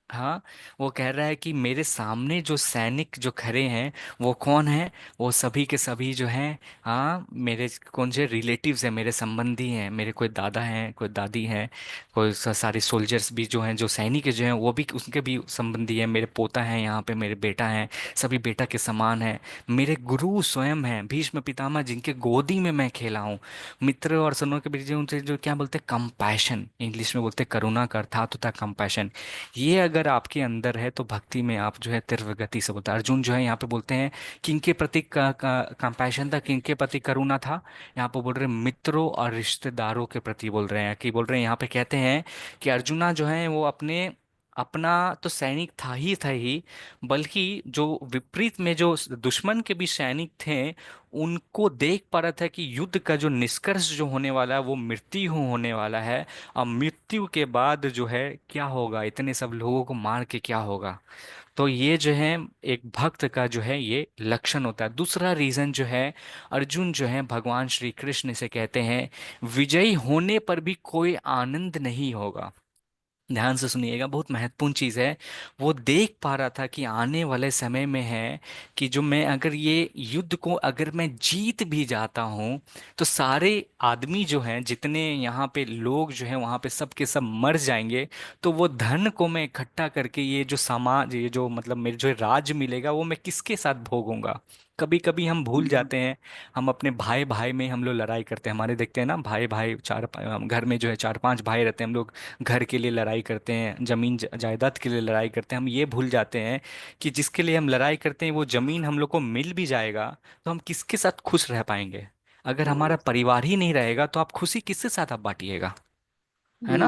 हाँ, वो कह रहा है कि मेरे सामने जो सैनिक जो खड़े हैं वो कौन है, वो सभी के सभी जो हैं, हाँ, मेरे कौन से रिलेटिव्स हैं, मेरे संबंधी हैं, मेरे कोई दादा हैं, कोई दादी हैं, कोई सारे सोल्जर्स भी जो हैं, जो सैनिक जो हैं वो भी उनके भी संबंधी हैं, मेरे पोता हैं यहाँ पे, मेरे बेटा हैं, सभी बेटा के समान हैं, मेरे गुरु स्वयं हैं भीष्म पितामह जिनके गोदी में मैं खेला हूँ। मित्र और सनों के बीच जो उनसे जो क्या बोलते हैं, कंपैशन, इंग्लिश में बोलते हैं करुणा का अर्थात होता है कंपैशन। ये अगर आपके अंदर है तो भक्ति में आप जो है तीव्र गति से बोलते हैं। अर्जुन जो है यहाँ पे बोलते हैं किनके प्रति कंपैशन था, किनके प्रति करुणा था, यहाँ पे बोल रहे हैं मित्रों और रिश्तेदारों के प्रति बोल रहे हैं। कि बोल रहे हैं यहाँ पे कहते हैं कि अर्जुना जो है वो अपने अपना तो सैनिक था ही, बल्कि जो विपरीत में जो दुश्मन के भी सैनिक थे उनको देख पा रहा था कि युद्ध का जो निष्कर्ष जो होने वाला है वो मृत्यु होने वाला है। अब मृत्यु के बाद जो है क्या होगा, इतने सब लोगों को मार के क्या होगा। तो ये जो है एक भक्त का जो है ये लक्षण होता है। दूसरा रीजन जो है, अर्जुन जो है भगवान श्री कृष्ण से कहते हैं विजयी होने पर भी कोई आनंद नहीं होगा। ध्यान से सुनिएगा, बहुत महत्वपूर्ण चीज़ है। वो देख पा रहा था कि आने वाले समय में है कि जो मैं अगर ये युद्ध को अगर मैं जीत भी जाता हूँ तो सारे आदमी जो हैं, जितने यहाँ पे लोग जो हैं वहाँ पे सब के सब मर जाएंगे। तो वो धन को मैं इकट्ठा करके ये जो समाज, ये जो मतलब मेरे जो राज्य मिलेगा वो मैं किसके साथ भोगूंगा। कभी कभी हम भूल जाते हैं, हम अपने भाई भाई में हम लोग लड़ाई करते हैं। हमारे देखते हैं ना भाई भाई घर में जो है 4-5 भाई रहते हैं, हम लोग घर के लिए लड़ाई करते हैं, जमीन जायदाद के लिए लड़ाई करते हैं। हम ये भूल जाते हैं कि जिसके लिए हम लड़ाई करते हैं वो जमीन हम लोग को मिल भी जाएगा तो हम किसके साथ खुश रह पाएंगे। अगर हमारा परिवार ही नहीं रहेगा तो आप खुशी किसके साथ आप बांटिएगा, है ना।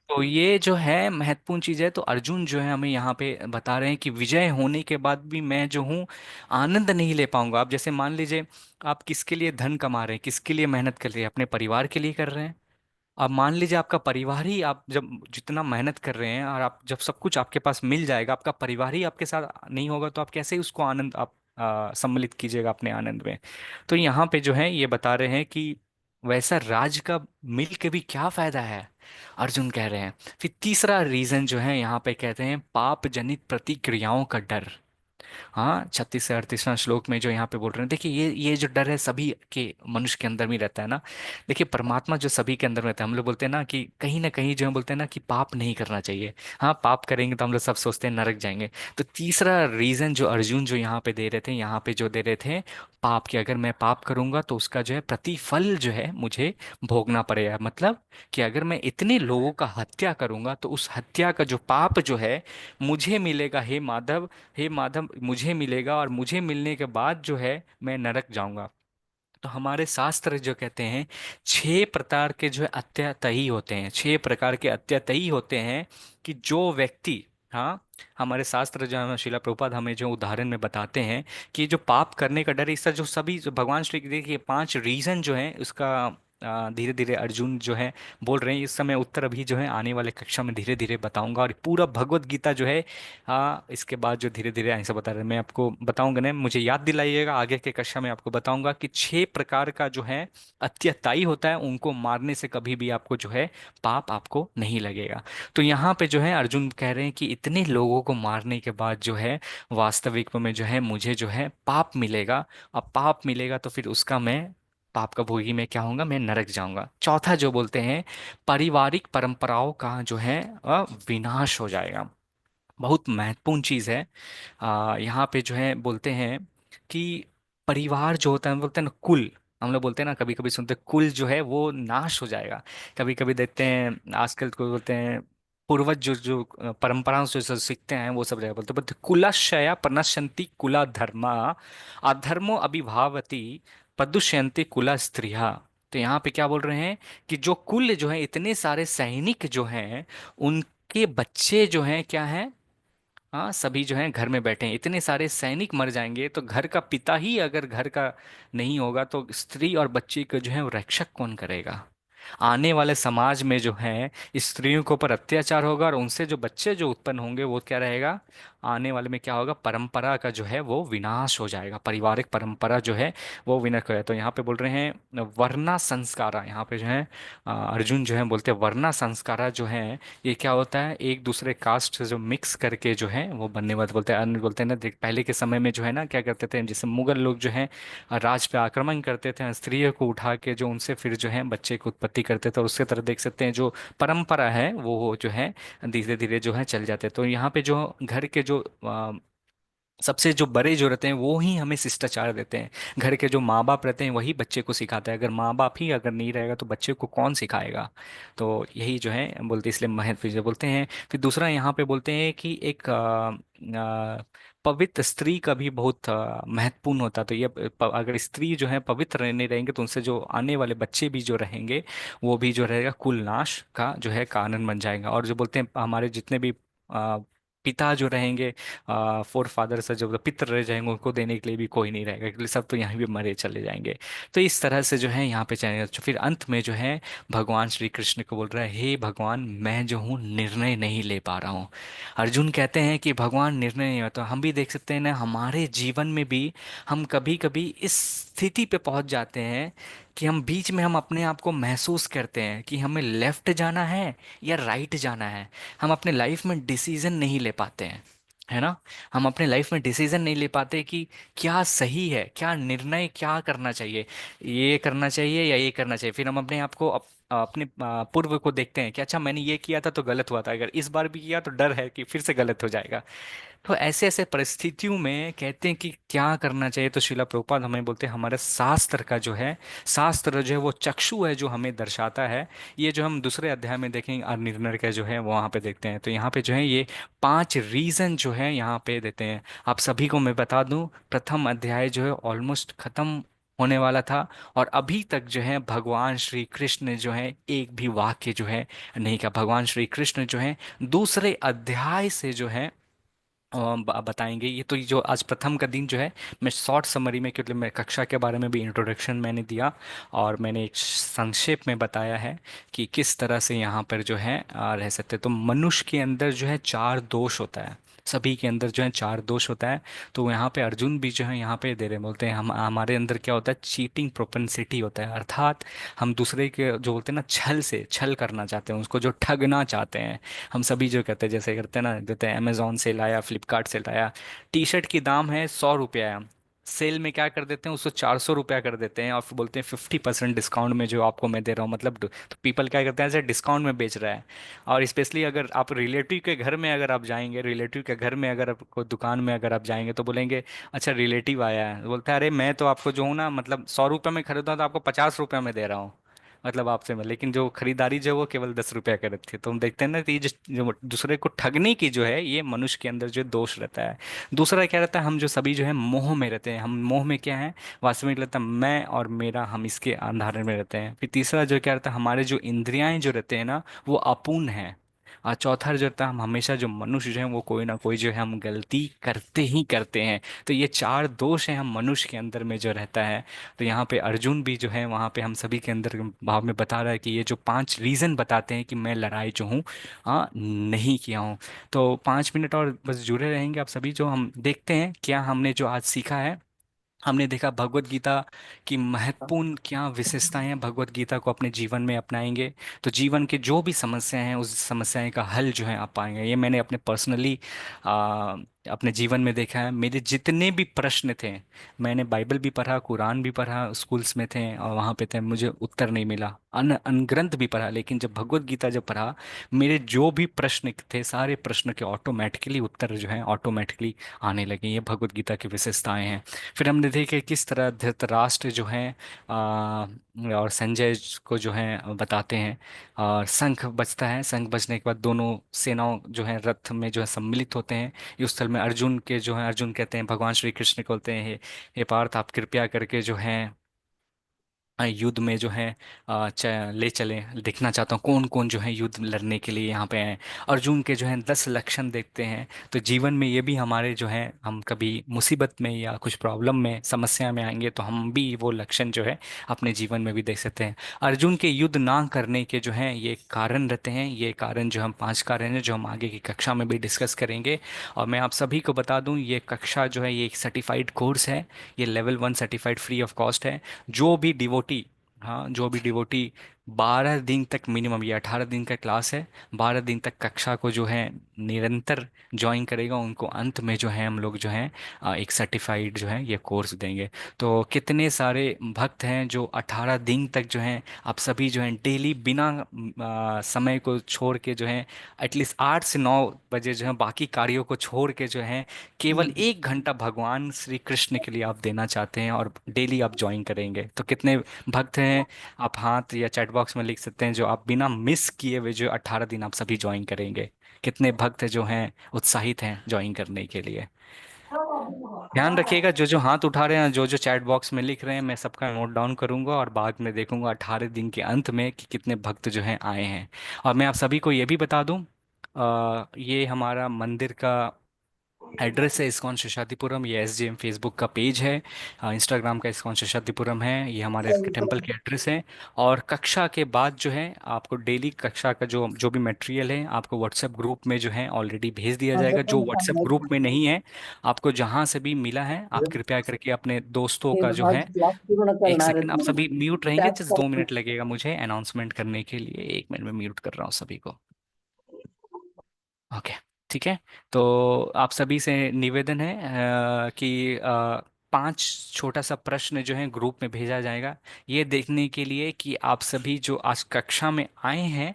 तो ये जो है महत्वपूर्ण चीज है। तो अर्जुन जो है हमें यहाँ पे बता रहे हैं कि विजय होने के बाद भी मैं जो हूँ आनंद नहीं ले पाऊंगा। आप जैसे मान लीजिए, आप किसके लिए धन कमा रहे हैं, किसके लिए मेहनत कर रहे हैं, अपने परिवार के लिए कर रहे हैं। अब मान लीजिए आपका परिवार ही, आप जब जितना मेहनत कर रहे हैं और आप जब सब कुछ आपके पास मिल जाएगा, आपका परिवार ही आपके साथ नहीं होगा, तो आप कैसे उसको आनंद आप सम्मिलित कीजिएगा अपने आनंद में। तो यहाँ पे जो है ये बता रहे हैं कि वैसा राज का मिल के भी क्या फायदा है, अर्जुन कह रहे हैं। फिर तीसरा रीजन जो है यहाँ पे कहते हैं पाप जनित प्रतिक्रियाओं का डर। हाँ, 36 से 38वां श्लोक में जो यहाँ पे बोल रहे हैं, देखिए ये जो डर है सभी के मनुष्य के अंदर में रहता है ना। देखिए परमात्मा जो सभी के अंदर में रहता है, हम लोग बोलते हैं ना कहीं जो है बोलते हैं ना कि पाप नहीं करना चाहिए। हाँ, पाप करेंगे तो हम लोग सब सोचते हैं नरक जाएंगे। तो तीसरा रीजन जो अर्जुन जो यहाँ पे दे रहे थे, यहाँ पे जो दे रहे थे पाप की, अगर मैं पाप करूंगा तो उसका जो है प्रतिफल जो है मुझे भोगना पड़ेगा। मतलब कि अगर मैं इतने लोगों का हत्या करूंगा तो उस हत्या का जो पाप जो है मुझे मिलेगा, हे माधव, हे माधव मुझे मिलेगा, और मुझे मिलने के बाद जो है मैं नरक जाऊंगा। तो हमारे शास्त्र जो कहते हैं 6 प्रकार के जो है अत्यतही होते हैं, 6 प्रकार के अत्यतही होते हैं कि जो व्यक्ति, हाँ, हमारे शास्त्र जो हमें शिला प्रभुपाद हमें जो उदाहरण में बताते हैं कि जो पाप करने का डर है, इसका जो सभी जो भगवान श्री देखिए 5 रीजन जो है उसका धीरे धीरे अर्जुन जो है बोल रहे हैं। इस समय उत्तर अभी जो है आने वाले कक्षा में धीरे धीरे बताऊंगा, और पूरा भगवत गीता जो है इसके बाद जो धीरे धीरे ऐसा बता रहे हैं मैं आपको बताऊंगा ना, मुझे याद दिलाइएगा, आगे के कक्षा में आपको बताऊंगा कि 6 प्रकार का जो है अत्यताई होता है, उनको मारने से कभी भी आपको जो है पाप आपको नहीं लगेगा। तो यहाँ पे जो है अर्जुन कह रहे हैं कि इतने लोगों को मारने के बाद जो है वास्तविक में जो है मुझे जो है पाप मिलेगा। अब पाप मिलेगा तो फिर उसका मैं पाप का भोगी मैं क्या होऊंगा, मैं नरक जाऊंगा। चौथा जो बोलते हैं पारिवारिक परंपराओं का जो है विनाश हो जाएगा। बहुत महत्वपूर्ण चीज है। यहाँ पे जो है बोलते हैं कि परिवार जो होता है, बोलते हैं ना कुल, हम लोग बोलते हैं ना, कभी कभी सुनते हैं कुल जो है वो नाश हो जाएगा। कभी कभी देखते हैं आजकल को बोलते हैं पूर्वज जो जो परंपराओं से जो सीखते हैं वो सब जगह बोलते हैं कुलशया प्रणश्यन्ति कुला धर्मा अधर्मो अभिभावती प्रदुष्यन्ति कुला स्त्रिया। तो यहाँ पे क्या बोल रहे हैं कि जो कुल जो है इतने सारे सैनिक जो हैं उनके बच्चे जो हैं क्या हैं, हाँ, सभी जो हैं घर में बैठे हैं। इतने सारे सैनिक मर जाएंगे तो घर का पिता ही अगर घर का नहीं होगा तो स्त्री और बच्ची को जो है वो रक्षक कौन करेगा। आने वाले समाज में जो है स्त्रियों के ऊपर अत्याचार होगा, और उनसे जो बच्चे जो उत्पन्न होंगे वो क्या रहेगा, आने वाले में क्या होगा, परंपरा का जो है वो विनाश हो जाएगा, पारिवारिक परंपरा जो है वो विनाश हो जाएगा। तो यहाँ पे बोल रहे हैं वर्णा संस्कारा, यहाँ पे जो है अर्जुन जो है बोलते हैं वर्णा संस्कारा जो है ये क्या होता है, एक दूसरे कास्ट से जो मिक्स करके जो है वो बनने वाले बोलते हैं। अन्य बोलते हैं ना, देख पहले के समय में जो है ना क्या करते थे, जैसे मुगल लोग जो है राज पे आक्रमण करते थे, स्त्रियों को उठा के जो उनसे फिर जो है बच्चे की उत्पत्ति करते थे, और उसके तरह देख सकते हैं जो परंपरा है वो जो है धीरे धीरे जो है चल जाते हैं। तो यहाँ पे जो घर के जो सबसे जो बड़े जो रहते हैं वो ही हमें शिष्टाचार देते हैं। घर के जो माँ बाप रहते हैं वही बच्चे को सिखाते हैं। अगर माँ बाप ही अगर नहीं रहेगा तो बच्चे को कौन सिखाएगा। तो यही जो है बोलते, इसलिए महत्व जो बोलते हैं। फिर दूसरा यहाँ पे बोलते हैं कि एक पवित्र स्त्री का भी बहुत महत्वपूर्ण होता है। तो ये अगर स्त्री जो है पवित्र रहने रहेंगे तो उनसे जो आने वाले बच्चे भी जो रहेंगे वो भी जो रहेगा कुल नाश का जो है कारण बन जाएगा। और जो बोलते हैं हमारे जितने भी पिता जो रहेंगे, फोर फादर से जो पितर रह जाएंगे उनको देने के लिए भी कोई नहीं रहेगा, क्योंकि सब तो यहाँ भी मरे चले जाएंगे। तो इस तरह से जो है यहाँ पे चलेगा। तो फिर अंत में जो है भगवान श्री कृष्ण को बोल रहा है, हे भगवान मैं जो हूँ निर्णय नहीं ले पा रहा हूँ। अर्जुन कहते हैं कि भगवान निर्णय नहीं होता। हम भी देख सकते हैं ना हमारे जीवन में भी हम कभी कभी इस स्थिति पे पहुंच जाते हैं कि हम बीच में हम अपने आप को महसूस करते हैं कि हमें लेफ्ट जाना है या राइट जाना है। हम अपने लाइफ में डिसीजन नहीं ले पाते हैं, है ना। हम अपने लाइफ में डिसीजन नहीं ले पाते कि क्या सही है, क्या निर्णय क्या करना चाहिए, ये करना चाहिए या ये करना चाहिए। फिर हम अपने आप को अपने पूर्व को देखते हैं कि अच्छा मैंने ये किया था तो गलत हुआ था, अगर इस बार भी किया तो डर है कि फिर से गलत हो जाएगा। तो ऐसे ऐसे परिस्थितियों में कहते हैं कि क्या करना चाहिए। तो शिला प्रभुपाद हमें बोलते हैं हमारे शास्त्र का जो है, शास्त्र जो है वो चक्षु है जो हमें दर्शाता है। ये जो हम दूसरे अध्याय में देखेंगे निर्णय का जो है वो वहाँ पे देखते हैं। तो यहाँ पे जो है ये 5 रीजन जो है यहाँ पे देते हैं। आप सभी को मैं बता दूं प्रथम अध्याय जो है ऑलमोस्ट खत्म होने वाला था। और अभी तक जो है भगवान श्री कृष्ण ने जो है एक भी वाक्य जो है नहीं कहा। भगवान श्री कृष्ण जो है दूसरे अध्याय से जो है बताएंगे। ये तो ये जो आज प्रथम का दिन जो है, मैं शॉर्ट समरी में, क्योंकि मैं कक्षा के बारे में भी इंट्रोडक्शन मैंने दिया और मैंने एक संक्षेप में बताया है कि किस तरह से यहाँ पर जो है रह सकते हैं। तो मनुष्य के अंदर जो है चार दोष होता है, सभी के अंदर जो है चार दोष होता है। तो यहाँ पे अर्जुन भी जो है यहाँ पे दे रहे बोलते हैं, हम हमारे अंदर क्या होता है, चीटिंग प्रोपेंसिटी होता है, अर्थात हम दूसरे के जो बोलते हैं ना, छल से छल करना चाहते हैं, उसको जो ठगना चाहते हैं। हम सभी जो कहते हैं, जैसे करते हैं ना, देते हैं अमेजोन से लाया, फ्लिपकार्ट से लाया, टी शर्ट की दाम है 100 रुपया, सेल में क्या कर देते हैं उसको 400 रुपया कर देते हैं और फिर बोलते हैं 50% डिस्काउंट में जो आपको मैं दे रहा हूँ, मतलब तो पीपल क्या करते हैं, ऐसे डिस्काउंट में बेच रहा है। और स्पेशली अगर आप रिलेटिव के घर में अगर आप जाएंगे, रिलेटिव के घर में अगर आपको दुकान में अगर आप जाएंगे तो बोलेंगे अच्छा रिलेटिव आया है, बोलते हैं अरे मैं तो आपको जो हूँ ना, मतलब 100 रुपये में खरीदा तो आपको 50 रुपये में दे रहा हूँ, मतलब आपसे मैं, लेकिन जो खरीदारी जो है वो केवल 10 रुपया कर रही थी। तो हम देखते हैं ना कि ये जो दूसरे को ठगने की जो है, ये मनुष्य के अंदर जो दोष रहता है। दूसरा क्या रहता है, हम जो सभी जो है मोह में रहते हैं। हम मोह में क्या है, वास्तविक रहता है मैं और मेरा, हम इसके अंधारे में रहते हैं। फिर तीसरा जो क्या रहता है, हमारे जो इंद्रियाएं जो रहते हैं ना, वो अपूर्ण है। और चौथा जो रहता है, हम हमेशा जो मनुष्य जो है वो कोई ना कोई जो है हम गलती करते ही करते हैं। तो ये चार दोष हैं हम मनुष्य के अंदर में जो रहता है। तो यहाँ पे अर्जुन भी जो है वहाँ पे हम सभी के अंदर भाव में बता रहा है कि ये जो 5 रीजन बताते हैं कि मैं लड़ाई जो हूँ नहीं किया हूँ। तो 5 मिनट और बस जुड़े रहेंगे आप सभी, जो हम देखते हैं क्या हमने जो आज सीखा है। हमने देखा भगवत गीता की महत्वपूर्ण क्या विशेषताएं हैं, भगवत गीता को अपने जीवन में अपनाएंगे तो जीवन के जो भी समस्याएं हैं उस समस्याएं का हल जो है आप पाएंगे। ये मैंने अपने पर्सनली अपने जीवन में देखा है। मेरे जितने भी प्रश्न थे, मैंने बाइबल भी पढ़ा, कुरान भी पढ़ा, स्कूल्स में थे और वहाँ पे थे, मुझे उत्तर नहीं मिला। अनग्रंथ भी पढ़ा, लेकिन जब भगवत गीता जब पढ़ा, मेरे जो भी प्रश्न थे सारे प्रश्न के ऑटोमेटिकली उत्तर जो है ऑटोमेटिकली आने लगे। ये भगवत गीता की विशेषताएं हैं। फिर हमने देखे किस तरह धृतराष्ट्र जो है और संजय को जो है बताते हैं, और शंख बजता है, शंख बजने के बाद दोनों सेनाओं जो है रथ में जो है सम्मिलित होते हैं। युद्ध स्थल में अर्जुन के जो है, अर्जुन कहते हैं भगवान श्री कृष्ण को, बोलते हैं हे पार्थ आप कृपया करके जो है युद्ध में जो है ले चलें, देखना चाहता हूँ कौन कौन जो है युद्ध लड़ने के लिए यहाँ पे हैं। अर्जुन के जो है 10 लक्षण देखते हैं। तो जीवन में ये भी हमारे जो है, हम कभी मुसीबत में या कुछ प्रॉब्लम में समस्या में आएंगे तो हम भी वो लक्षण जो है अपने जीवन में भी देख सकते हैं। अर्जुन के युद्ध ना करने के जो हैं ये कारण रहते हैं। ये कारण जो हम 5 कारण हैं जो हम आगे की कक्षा में भी डिस्कस करेंगे। और मैं आप सभी को बता दूं, ये कक्षा जो है ये एक सर्टिफाइड कोर्स है, ये level 1 certified free of cost है। जो भी डिवोटी, हाँ जो भी डिवोटी 12 दिन तक मिनिमम, ये 18 दिन का क्लास है, 12 दिन तक कक्षा को जो है निरंतर ज्वाइन करेगा, उनको अंत में जो है हम लोग जो है एक सर्टिफाइड जो है ये कोर्स देंगे। तो कितने सारे भक्त हैं जो 18 दिन तक जो हैं, आप सभी जो हैं डेली बिना समय को छोड़ के जो है एटलीस्ट 8 से 9 बजे जो है बाकी कार्यों को छोड़ के जो है केवल 1 घंटा भगवान श्री कृष्ण के लिए आप देना चाहते हैं और डेली आप ज्वाइन करेंगे। तो कितने भक्त हैं, आप हाथ या चैट बॉक्स में लिख सकते हैं, जो आप बिना मिस किए हुए जो 18 दिन आप सभी ज्वाइन करेंगे। कितने भक्त जो हैं उत्साहित हैं ज्वाइन करने के लिए। ध्यान रखिएगा, जो जो हाथ उठा रहे हैं, जो जो चैट बॉक्स में लिख रहे हैं, मैं सबका नोट डाउन करूंगा और बाद में देखूंगा 18 दिन के अंत में कि कितने भक्त जो हैं आए हैं। और मैं आप सभी को ये भी बता दूं, ये हमारा मंदिर का एड्रेस है इस्कॉन शेषाद्रिपुरम, ये एसजीएम फेसबुक का पेज है, इंस्टाग्राम का इस्कॉन शेषाद्रिपुरम है, ये हमारे टेम्पल के एड्रेस है। और कक्षा के बाद जो है आपको डेली कक्षा का जो जो भी मटेरियल है आपको व्हाट्सएप ग्रुप में जो है ऑलरेडी भेज दिया जाएगा। जो व्हाट्सएप ग्रुप में नहीं है, आपको जहाँ से भी मिला है आप कृपया करके अपने दोस्तों का जो है, एक सेकंड आप सभी म्यूट रहेंगे, जस्ट 2 मिनट लगेगा मुझे अनाउंसमेंट करने के लिए, 1 मिनट में म्यूट कर रहा हूँ सभी को। ओके, ठीक है। तो आप सभी से निवेदन है कि 5 छोटा सा प्रश्न जो है ग्रुप में भेजा जाएगा, ये देखने के लिए कि आप सभी जो आज कक्षा में आए हैं,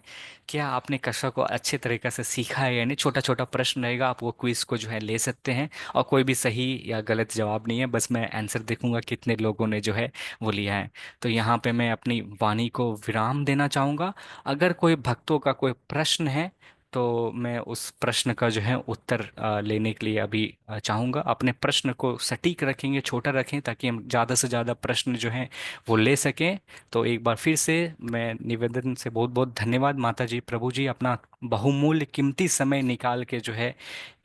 क्या आपने कक्षा को अच्छे तरीके से सीखा है या नहीं। छोटा छोटा प्रश्न रहेगा, आप वो क्विज को जो है ले सकते हैं और कोई भी सही या गलत जवाब नहीं है, बस मैं आंसर देखूंगा कितने लोगों ने जो है वो लिया है। तो यहाँ पे मैं अपनी वाणी को विराम देना चाहूँगा। अगर कोई भक्तों का कोई प्रश्न है तो मैं उस प्रश्न का जो है उत्तर लेने के लिए अभी चाहूँगा। अपने प्रश्न को सटीक रखेंगे, छोटा रखें, ताकि हम ज़्यादा से ज़्यादा प्रश्न जो हैं वो ले सकें। तो एक बार फिर से मैं निवेदन से बहुत बहुत धन्यवाद माता जी, प्रभु जी, अपना बहुमूल्य कीमती समय निकाल के जो है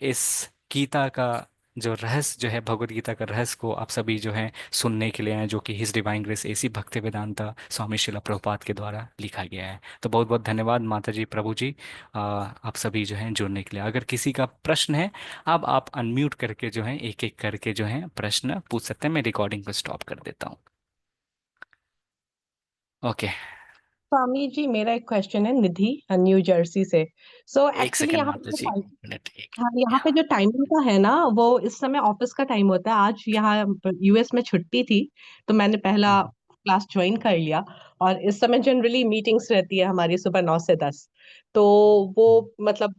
इस गीता का जो रहस्य जो है, भगवत गीता का रहस्य को आप सभी जो है सुनने के लिए आए, जो कि हिज डिवाइन ग्रेस एसी भक्ति वेदांता स्वामी शिला प्रभुपाद के द्वारा लिखा गया है। तो बहुत बहुत धन्यवाद माता जी, प्रभु जी, आप सभी जो हैं जुड़ने के लिए। अगर किसी का प्रश्न है, अब आप अनम्यूट करके जो है एक एक करके जो है प्रश्न पूछ सकते हैं। मैं रिकॉर्डिंग को स्टॉप कर देता हूँ। ओके। स्वामी जी, मेरा एक क्वेश्चन है निधि, न्यू जर्सी से। सो एक एक्चुअली सेकंड यहाँ पे माता जो जी, टाइम, मिनट एक। हाँ, यहाँ पे जो टाइमिंग का है ना, वो इस समय ऑफिस का टाइम होता है। आज यहाँ यूएस में छुट्टी थी, तो मैंने पहला क्लास ज्वाइन कर लिया। और इस समय जनरली मीटिंग्स रहती है हमारी सुबह 9 से 10। तो वो मतलब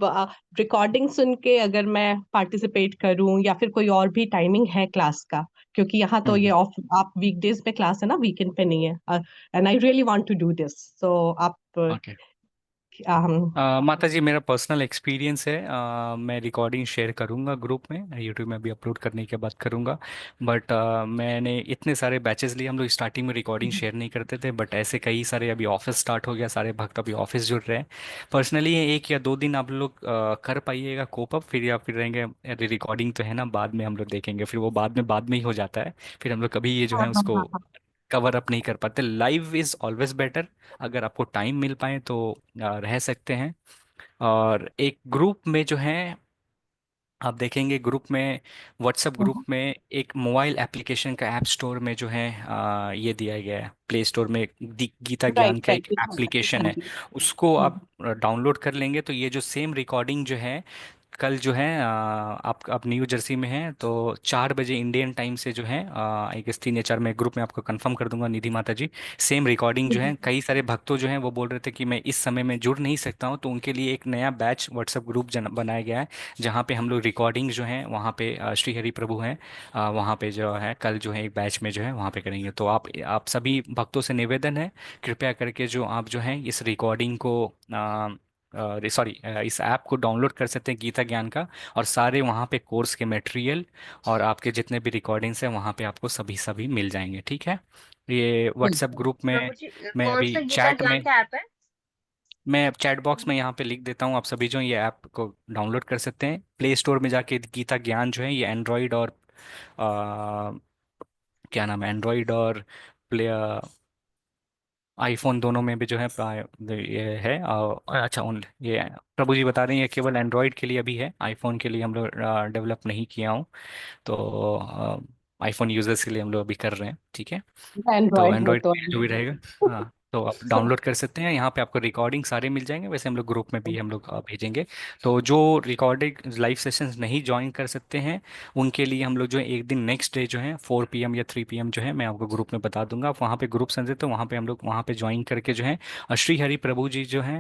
रिकॉर्डिंग सुन के अगर मैं पार्टिसिपेट करूं, या फिर कोई और भी टाइमिंग है क्लास का? क्योंकि यहाँ तो ये ऑफ, आप वीकडेज में क्लास है ना, वीकेंड पे नहीं है। And I really want to do this, so आप ओके। हम माता जी, मेरा पर्सनल एक्सपीरियंस है, मैं रिकॉर्डिंग शेयर करूंगा ग्रुप में, यूट्यूब में भी अपलोड करने के बाद करूंगा। बट मैंने इतने सारे बैचेस लिए, हम लोग स्टार्टिंग में रिकॉर्डिंग शेयर नहीं करते थे, बट ऐसे कई सारे अभी ऑफिस स्टार्ट हो गया, सारे भक्त अभी ऑफिस जुड़ रहे हैं। पर्सनली 1 या 2 दिन आप लोग कर पाइएगा कोप अप, फिर या फिर रहेंगे अरे रिकॉर्डिंग तो है ना, बाद में हम लोग देखेंगे, फिर वो बाद में ही हो जाता है। फिर हम लोग कभी ये जो हाँ है हाँ उसको हाँ हाँ। कवर अप नहीं कर पाते। Live is always better. अगर आपको टाइम मिल पाए तो रह सकते हैं। और एक ग्रुप में जो है, आप देखेंगे ग्रुप में, व्हाट्सएप ग्रुप में एक मोबाइल एप्लीकेशन का ऐप स्टोर में जो है ये दिया गया है, प्ले स्टोर में गीता ज्ञान राइट का एक राइट, एप्लीकेशन हाँ है। जी। उसको हम्म। आप डाउनलोड कर लेंगे तो ये जो सेम रिकॉर्डिंग जो है कल जो है, आप न्यू जर्सी में हैं तो 4 बजे इंडियन टाइम से जो है, आई गेस 3 या 4, मैं ग्रुप में आपको कंफर्म कर दूंगा निधि माता जी। सेम रिकॉर्डिंग जो है, कई सारे भक्तों जो हैं वो बोल रहे थे कि मैं इस समय में जुड़ नहीं सकता हूं, तो उनके लिए एक नया बैच व्हाट्सएप ग्रुप बनाया गया है, जहाँ पे हम लोग रिकॉर्डिंग जो है वहाँ पे श्री हरि प्रभु हैं, वहाँ पे जो है कल जो है एक बैच में जो है वहाँ पे करेंगे। तो आप सभी भक्तों से निवेदन है, कृपया करके जो आप जो है इस रिकॉर्डिंग को सॉरी इस ऐप को डाउनलोड कर सकते हैं गीता ज्ञान का, और सारे वहाँ पे कोर्स के मटेरियल और आपके जितने भी रिकॉर्डिंग्स हैं वहाँ पे आपको सभी सभी मिल जाएंगे, ठीक है। ये व्हाट्सएप ग्रुप में प्रभु जी, मैं कौन अभी सा गीता चैट ज्ञान में, का ऐप है? मैं चैट बॉक्स में यहाँ पे लिख देता हूँ, आप सभी जो ये ऐप को डाउनलोड कर सकते हैं प्ले स्टोर में जाके। गीता ज्ञान जो है ये एंड्रॉयड और क्या नाम है, एंड्रॉयड और प्ले आईफोन दोनों में भी जो है ये है। अच्छा, उन ये प्रभु जी बता रहे हैं ये केवल एंड्रॉयड के लिए अभी है, आईफोन के लिए हम लोग डेवलप नहीं किया हूँ। तो आईफोन यूजर्स के लिए हम लोग अभी कर रहे हैं, ठीक है। तो एंड्रॉइड है एंड्रॉयड तो पे जो भी रहेगा, हाँ, तो आप डाउनलोड कर सकते हैं। यहाँ पे आपको रिकॉर्डिंग सारे मिल जाएंगे, वैसे हम लोग ग्रुप में भी हम लोग भेजेंगे। तो जो रिकॉर्डिंग लाइव सेशंस नहीं ज्वाइन कर सकते हैं, उनके लिए हम लोग जो है एक दिन नेक्स्ट डे जो है 4 PM या 3 PM जो है मैं आपको ग्रुप में बता दूंगा, आप वहाँ पे ग्रुप समझे तो वहाँ पे हम लोग वहाँ पे ज्वाइन करके जो है श्री हरि प्रभु जी जो है,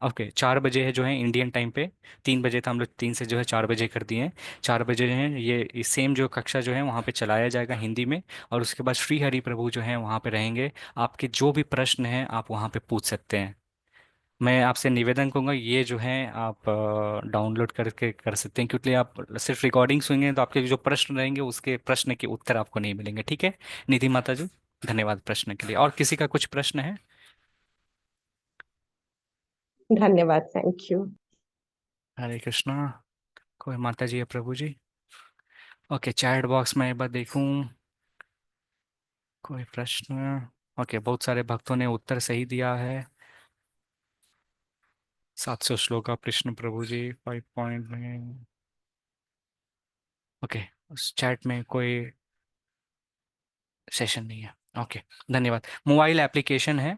ओके 4 बजे है जो है इंडियन टाइम पे, 3 बजे था, हम लोग 3 से जो है 4 बजे कर दिए हैं। 4 बजे जो है ये सेम जो कक्षा जो है वहाँ पे चलाया जाएगा हिंदी में, और उसके बाद श्री हरि प्रभु जो है वहाँ पे रहेंगे। आपके जो भी प्रश्न हैं आप वहाँ पे पूछ सकते हैं। मैं आपसे निवेदन करूंगा ये जो है आप डाउनलोड करके कर सकते हैं, क्योंकि आप सिर्फ रिकॉर्डिंग सुनेंगे तो आपके जो प्रश्न रहेंगे उसके प्रश्न के उत्तर आपको नहीं मिलेंगे, ठीक है निधि माता जी। धन्यवाद प्रश्न के लिए। और किसी का कुछ प्रश्न है? धन्यवाद, थैंक यू। हरे कृष्णा। कोई माता जी या प्रभु जी? ओके, चैट बॉक्स में एक बार देखूं, कोई प्रश्न? ओके, बहुत सारे भक्तों ने उत्तर सही दिया है। 700 श्लोक का कृष्ण प्रभु जी 5 पॉइंट में। ओके, उस चैट में कोई सेशन नहीं है। ओके, धन्यवाद। मोबाइल एप्लीकेशन है,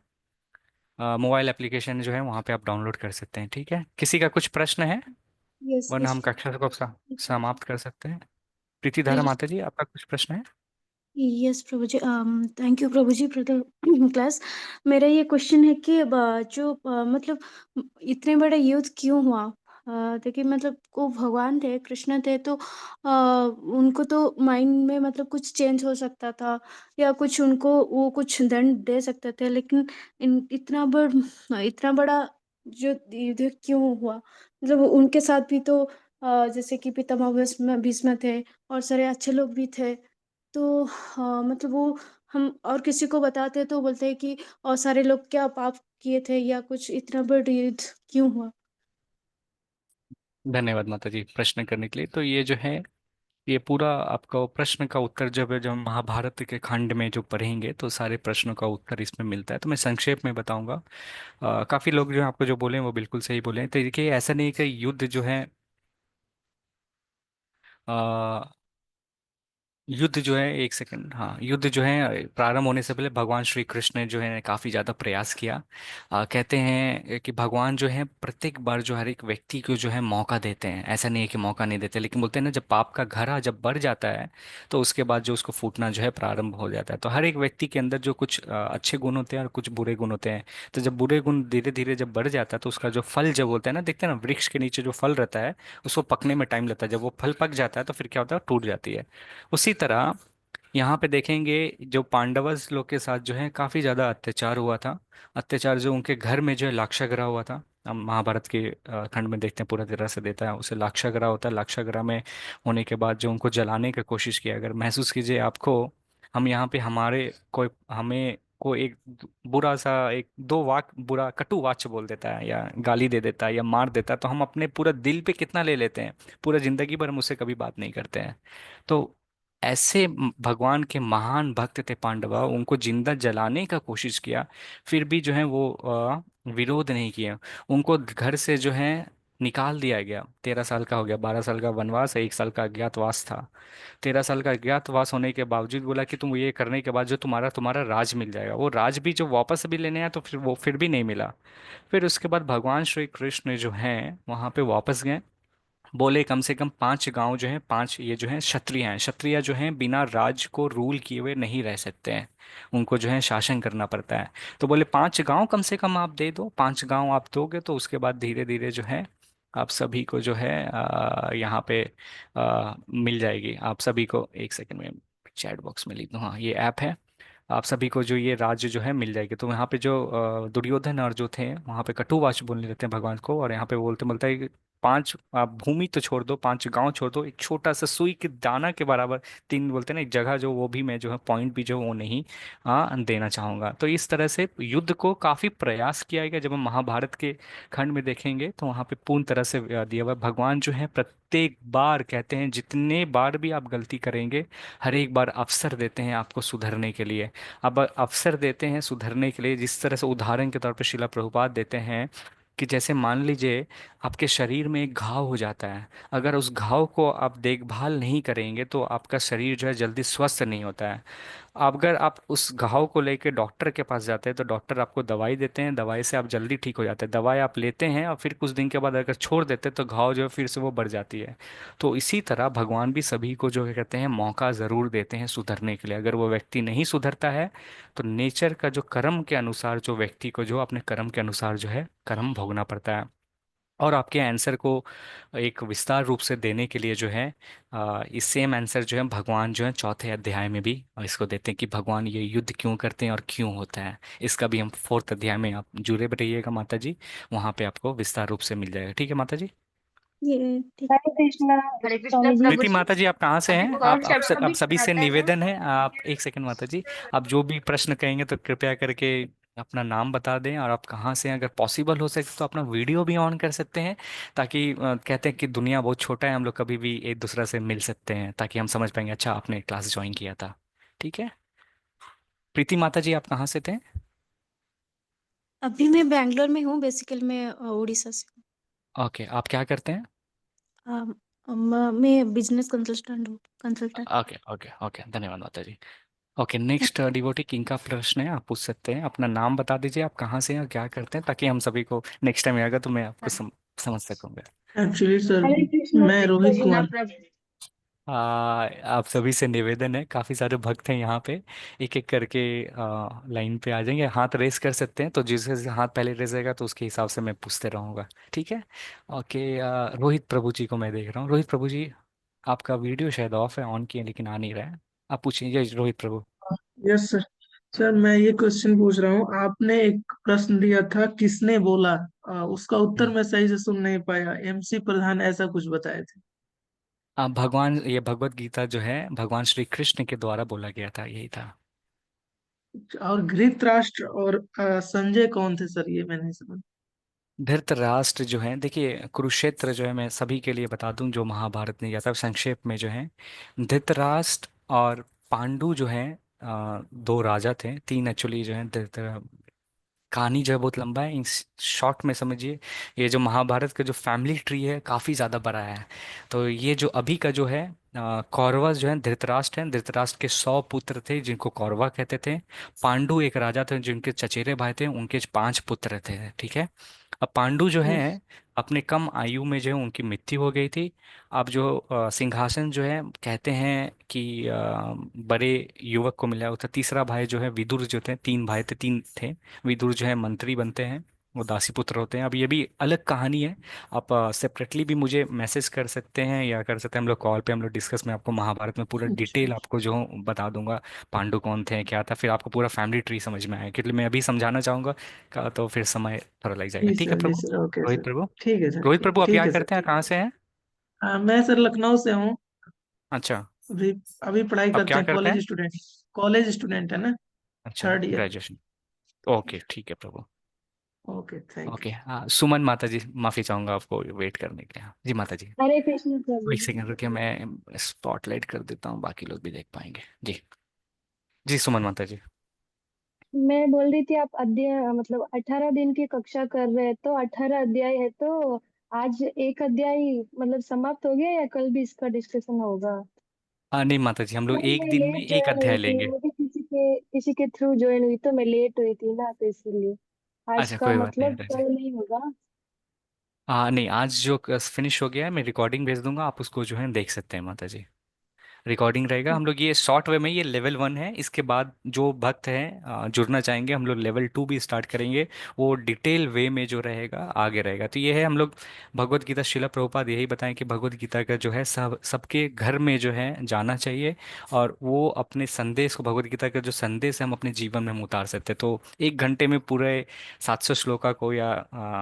मोबाइल एप्लीकेशन जो है वहाँ पे आप डाउनलोड कर सकते हैं, ठीक है। किसी का कुछ प्रश्न है? यस वरना यस हम कक्षा को समाप्त कर सकते हैं। प्रीतिधारा माता जी, आपका कुछ प्रश्न है? Yes Prabhu ji, thank you Prabhu ji for the class. मेरा ये क्वेश्चन है कि जो मतलब इतने बड़े युद्ध क्यों हुआ? देखिए मतलब वो भगवान थे, कृष्ण थे, तो उनको तो माइंड में मतलब कुछ चेंज हो सकता था, या कुछ उनको वो कुछ दंड दे सकते थे, लेकिन इतना बड़ा जो युद्ध क्यों हुआ? मतलब उनके साथ भी तो जैसे कि पितामह भीष्म भीष्म थे और सारे अच्छे लोग भी थे। तो मतलब वो हम और किसी को बताते तो बोलते हैं कि और सारे लोग क्या पाप किए थे या कुछ इतना बड़ा युद्ध क्यों हुआ? धन्यवाद माता जी प्रश्न करने के लिए। तो ये जो है, ये पूरा आपका वो प्रश्न का उत्तर जब हम महाभारत के खंड में जो पढ़ेंगे तो सारे प्रश्नों का उत्तर इसमें मिलता है। तो मैं संक्षेप में बताऊंगा। काफी लोग जो आपको जो बोले वो बिल्कुल सही बोले हैं। तो देखिए, ऐसा नहीं है कि युद्ध जो है युद्ध जो है, एक सेकंड, हाँ, युद्ध जो है प्रारंभ होने से पहले भगवान श्री कृष्ण ने जो है काफी ज्यादा प्रयास किया। कहते हैं कि भगवान जो है प्रत्येक बार जो हर एक व्यक्ति को जो है मौका देते हैं। ऐसा नहीं है कि मौका नहीं देते, लेकिन बोलते हैं ना, जब पाप का घड़ा जब बढ़ जाता है तो उसके बाद जो उसको फूटना जो है प्रारंभ हो जाता है। तो हर एक व्यक्ति के अंदर जो कुछ अच्छे गुण होते हैं और कुछ बुरे गुण होते हैं। तो जब बुरे गुण धीरे धीरे जब बढ़ जाता है तो उसका जो फल जब होता है ना, देखते हैं ना वृक्ष के नीचे जो फल रहता है उसको पकने में टाइम लगता है। जब वो फल पक जाता है तो फिर क्या होता है, टूट जाती है। उसी तरह यहाँ पे देखेंगे, जो पांडवस लोग के साथ जो है काफी ज्यादा अत्याचार हुआ था। अत्याचार जो उनके घर में जो है लाक्षागृह हुआ था। हम महाभारत के खंड में देखते हैं, पूरा तरह से देता है उसे लाक्षागृह होता है। लाक्षागृह में होने के बाद जो उनको जलाने की कोशिश किया, अगर महसूस कीजिए आपको, हम यहाँ पे हमारे कोई हमें को एक बुरा सा एक दो वाक बुरा कटु वाक्य बोल देता है या गाली दे देता है या मार देता है तो हम अपने पूरा दिल पे कितना ले लेते हैं। पूरा जिंदगी भर हम उससे कभी बात नहीं करते हैं। तो ऐसे भगवान के महान भक्त थे पांडवा, उनको जिंदा जलाने का कोशिश किया, फिर भी जो है वो विरोध नहीं किया। उनको घर से जो है निकाल दिया गया। 13 साल का हो गया, 12 साल का वनवास है, 1 साल का अज्ञातवास था। 13 साल का अज्ञातवास होने के बावजूद बोला कि तुम ये करने के बाद जो तुम्हारा तुम्हारा राज मिल जाएगा। वो राज भी जो वापस भी लेने आया तो फिर वो फिर भी नहीं मिला। फिर उसके बाद भगवान श्री कृष्ण जो हैं वहां पे वापस गए। बोले कम से कम 5 गांव जो है, 5 ये जो है क्षत्रिय हैं, क्षत्रिय जो हैं बिना राज को रूल किए हुए नहीं रह सकते हैं। उनको जो है शासन करना पड़ता है। तो बोले 5 गांव कम से कम आप दे दो। 5 गांव आप दोगे तो उसके बाद धीरे धीरे जो है आप सभी को जो है यहाँ पे मिल जाएगी। आप सभी को, एक सेकंड में चैट बॉक्स में लिख दूँ, हाँ ये ऐप है। आप सभी को जो ये राज्य जो है मिल जाएगी। तो यहाँ पे जो दुर्योधन और जो थे वहाँ पे कटुवाच बोलने रहते हैं भगवान को, और यहाँ पे बोलते बोलता है कि 5 आप भूमि तो छोड़ दो, 5 गांव छोड़ दो, एक छोटा सा सुई के दाना के बराबर, 3 बोलते हैं ना एक जगह, जो वो भी मैं जो है पॉइंट भी जो वो नहीं देना चाहूंगा। तो इस तरह से युद्ध को काफी प्रयास किया गया। जब हम महाभारत के खंड में देखेंगे तो वहाँ पे पूर्ण तरह से दिया हुआ है। भगवान जो है प्रत्येक बार कहते हैं जितने बार भी आप गलती करेंगे, हर एक बार अवसर देते हैं आपको सुधरने के लिए। अब अवसर देते हैं सुधरने के लिए, जिस तरह से उदाहरण के तौर पर शिला प्रभुपाद देते हैं कि जैसे मान लीजिए आपके शरीर में एक घाव हो जाता है। अगर उस घाव को आप देखभाल नहीं करेंगे तो आपका शरीर जो है जल्दी स्वस्थ नहीं होता है। अगर आप उस घाव को लेके डॉक्टर के पास जाते हैं तो डॉक्टर आपको दवाई देते हैं, दवाई से आप जल्दी ठीक हो जाते हैं। दवाई आप लेते हैं और फिर कुछ दिन के बाद अगर छोड़ देते हैं तो घाव जो है फिर से वो बढ़ जाती है। तो इसी तरह भगवान भी सभी को जो है कहते हैं मौका ज़रूर देते हैं सुधरने के लिए। अगर वो व्यक्ति नहीं सुधरता है तो नेचर का जो कर्म के अनुसार जो व्यक्ति को जो अपने कर्म के अनुसार जो है कर्म भोगना पड़ता है। और आपके आंसर को एक विस्तार रूप से देने के लिए जो है इस सेम आंसर जो है भगवान जो है चौथे अध्याय में भी इसको देते हैं कि भगवान ये युद्ध क्यों करते हैं और क्यों होता है। इसका भी हम 4th अध्याय में, आप जुड़े रहिएगा माता जी, वहाँ पे आपको विस्तार रूप से मिल जाएगा। ठीक है माता जी। ये ठीक हरे कृष्णा हरे कृष्ण स्वामी जी। प्रभु प्रीति जी। माता जी आप कहाँ से अभी हैं? कौन चैप्टर आप भी सभी से आता है ना? निवेदन है, आप एक सेकंड माता जी, आप जो भी प्रश्न कहेंगे तो कृपया करके अपना नाम बता दें और आप कहाँ से हैं। अगर पॉसिबल हो सके तो अपना वीडियो भी ऑन कर सकते हैं, ताकि कहते हैं कि दुनिया बहुत छोटा है, हम लोग कभी भी एक दूसरे से मिल सकते हैं, ताकि हम समझ पाएंगे अच्छा आपने क्लास ज्वाइन किया था। ठीक है। प्रीति माता जी आप कहाँ से थे? अभी मैं बैंगलोर में हूँ, बेसिकली मैं उड़ीसा से हूँ। ओके, आप क्या करते हैं? अम, मैं बिजनेस कंसल्टेंट हूँ, कंसल्टेंट। ओके ओके ओके, धन्यवाद माता जी। ओके, नेक्स्ट डिवोटी किंग का प्रश्न है, आप पूछ सकते हैं। अपना नाम बता दीजिए, आप कहाँ से हैं और क्या करते हैं, ताकि हम सभी को नेक्स्ट टाइम आएगा तो मैं आपको समझ सकूंगा। एक्चुअली सर हरे कृष्णा मैं रोहित कृष्णा कुमार। प्रभु। आप सभी से निवेदन है, काफ़ी सारे भक्त हैं यहाँ पे, एक एक करके लाइन पे आ जाएंगे, हाथ रेस कर सकते हैं, तो जिसके हाथ पहले रेस रहेगा तो उसके हिसाब से मैं पूछते रहूँगा। ठीक है। ओके, रोहित प्रभु जी को मैं देख रहा हूँ। रोहित प्रभु जी, आपका वीडियो शायद ऑफ है, ऑन किए लेकिन आ नहीं रहा है। आप पूछिए Rohit Prabhu. Yes sir. Sir मैं ये क्वेश्चन पूछ रहा हूँ, आपने एक प्रश्न दिया था किसने बोला, उसका उत्तर हम्म। मैं सही से सुन नहीं पाया। एमसी प्रधान ऐसा कुछ बताए थे। भगवान, ये भगवत गीता जो है भगवान श्री कृष्ण के द्वारा बोला गया था, यही था। और धृतराष्ट्र और संजय कौन थे सर, ये मैं नहीं समझ। धृतराष्ट्र जो है, देखिए कुरुक्षेत्र जो है, मैं सभी के लिए बता दूं जो महाभारत ने किया था संक्षेप में जो है, धृतराष्ट्र और पांडु जो है, दो राजा थे, तीन एक्चुअली जो है। कहानी जो है बहुत लंबा है, इन शॉर्ट में समझिए। ये जो महाभारत का जो फैमिली ट्री है काफ़ी ज़्यादा बड़ा है। तो ये जो अभी का जो है, कौरव जो है धृतराष्ट्र हैं, धृतराष्ट्र के 100 पुत्र थे जिनको कौरवा कहते थे। पांडु एक राजा थे जिनके चचेरे भाई थे, उनके 5 पुत्र थे, ठीक है। अब पांडु जो है यस। अपने कम आयु में जो है उनकी मृत्यु हो गई थी। अब जो सिंहासन जो है कहते हैं कि बड़े युवक को मिला, था तीसरा भाई जो है विदुर जो थे, 3 भाई थे, 3 थे। विदुर जो है मंत्री बनते हैं, वो दासी पुत्र होते हैं। अब ये भी अलग कहानी है। आप सेपरेटली भी मुझे मैसेज कर सकते हैं या कर सकते हैं, हम लोग कॉल पे हम लोग डिस्कस में आपको महाभारत में पूरा अच्छा। डिटेल आपको जो बता दूंगा। पांडु कौन थे, क्या था, फिर आपको पूरा फैमिली ट्री समझ में आएगा, क्योंकि मैं अभी समझाना चाहूंगा का तो फिर समय थोड़ा लग जाएगा। ठीक है जी Prabhu. Sir, okay Rohit sir. Prabhu. ठीक है सर, रोहित प्रभु आप क्या ठीक है सर, करते हैं, ठीक कहाँ है। से हैं? मैं सर लखनऊ से हूँ। अच्छा। अभी अभी पढ़ाई आप करते क्या हैं, करते कॉलेज हैं? स्टूडेंट। कॉलेज स्टूडेंट है ना। अच्छा, 3rd ईयर। ग्रेजुएशन। ओके ठीक है Prabhu. Okay, thank okay you. हाँ, सुमन माता जी, माफ़ी चाहूँगा आपको वेट करने के लिए। हाँ जी माता जी। हरे कृष्ण प्रभु एक जी। सेकंड रुकिए, मैं स्पॉटलाइट कर देता हूँ, बाकी लोग भी देख पाएंगे। जी। जी सुमन माता जी। मैं बोल रही थी आप अध्याय मतलब 18 दिन की कक्षा कर रहे हैं तो 18 अध्याय है तो आज एक अध्याय मतलब समाप्त हो गया या कल भी इसका डिस्कशन होगा? नहीं माता जी, हम लोग नहीं, एक मैं दिन में लेट एक ज्वाइन अध्याय हुई थी, लेंगे। वो भी किसी के थ्रू ज्वाइन हुई तो मैं लेट हुई थी ना, तो इसीलिए आज अच्छा का कोई बात नहीं मतलब माता जी। कल नहीं होगा। नहीं, आज जो फिनिश हो गया है मैं रिकॉर्डिंग भेज दूंगा, आप उसको जो है देख सकते हैं माता जी। रिकॉर्डिंग रहेगा। हम लोग ये शॉर्ट वे में, ये लेवल 1 है, इसके बाद जो भक्त हैं जुड़ना चाहेंगे, हम लोग लेवल 2 भी स्टार्ट करेंगे। वो डिटेल वे में जो रहेगा आगे रहेगा। तो ये है, हम लोग भगवत गीता, शिला प्रभुपाद यही बताएं कि भगवत गीता का जो है सबके घर में जो है जाना चाहिए। और वो अपने संदेश को, भगवत गीता का जो संदेश है हम अपने जीवन में हम उतार सकते हैं। तो 1 घंटे में पूरे 700 श्लोका को, या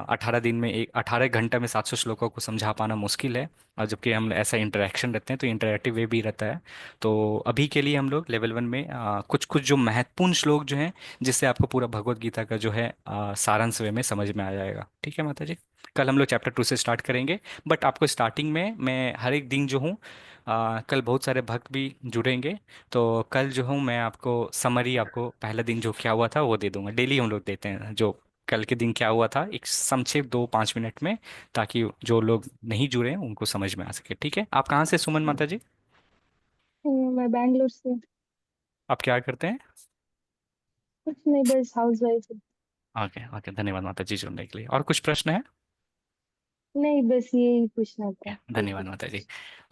18 दिन में 18 घंटा में 700 श्लोका को समझा पाना मुश्किल है। और जबकि हम ऐसा इंटरेक्शन रहते हैं तो इंटरेक्टिव वे भी रहता है। तो अभी के लिए हम लोग लेवल 1 में कुछ कुछ जो महत्वपूर्ण श्लोक जो हैं, जिससे आपको पूरा भगवत गीता का जो है सारांश वे में समझ में आ जाएगा। ठीक है माता जी। कल हम लोग चैप्टर 2 से स्टार्ट करेंगे। बट आपको स्टार्टिंग में मैं हर एक दिन जो हूँ, कल बहुत सारे भक्त भी जुड़ेंगे। तो कल जो हूँ मैं आपको समरी, आपको पहला दिन जो क्या हुआ था वो दे दूंगा। डेली हम लोग देते हैं जो कल के दिन क्या हुआ था, एक संक्षेप 2-5 मिनट में, ताकि जो लोग नहीं जुड़े हैं उनको समझ में आ सके। ठीक है। आप कहाँ से सुमन माता जी? मैं बैंगलोर से। आप क्या करते हैं? कुछ नहीं, बस हाउस वाइफ हूँ। ओके ओके, धन्यवाद माता जी जुड़ने के लिए। और कुछ प्रश्न है? नहीं, बस यही पूछना था, थैंक धन्यवाद यू। माता जी।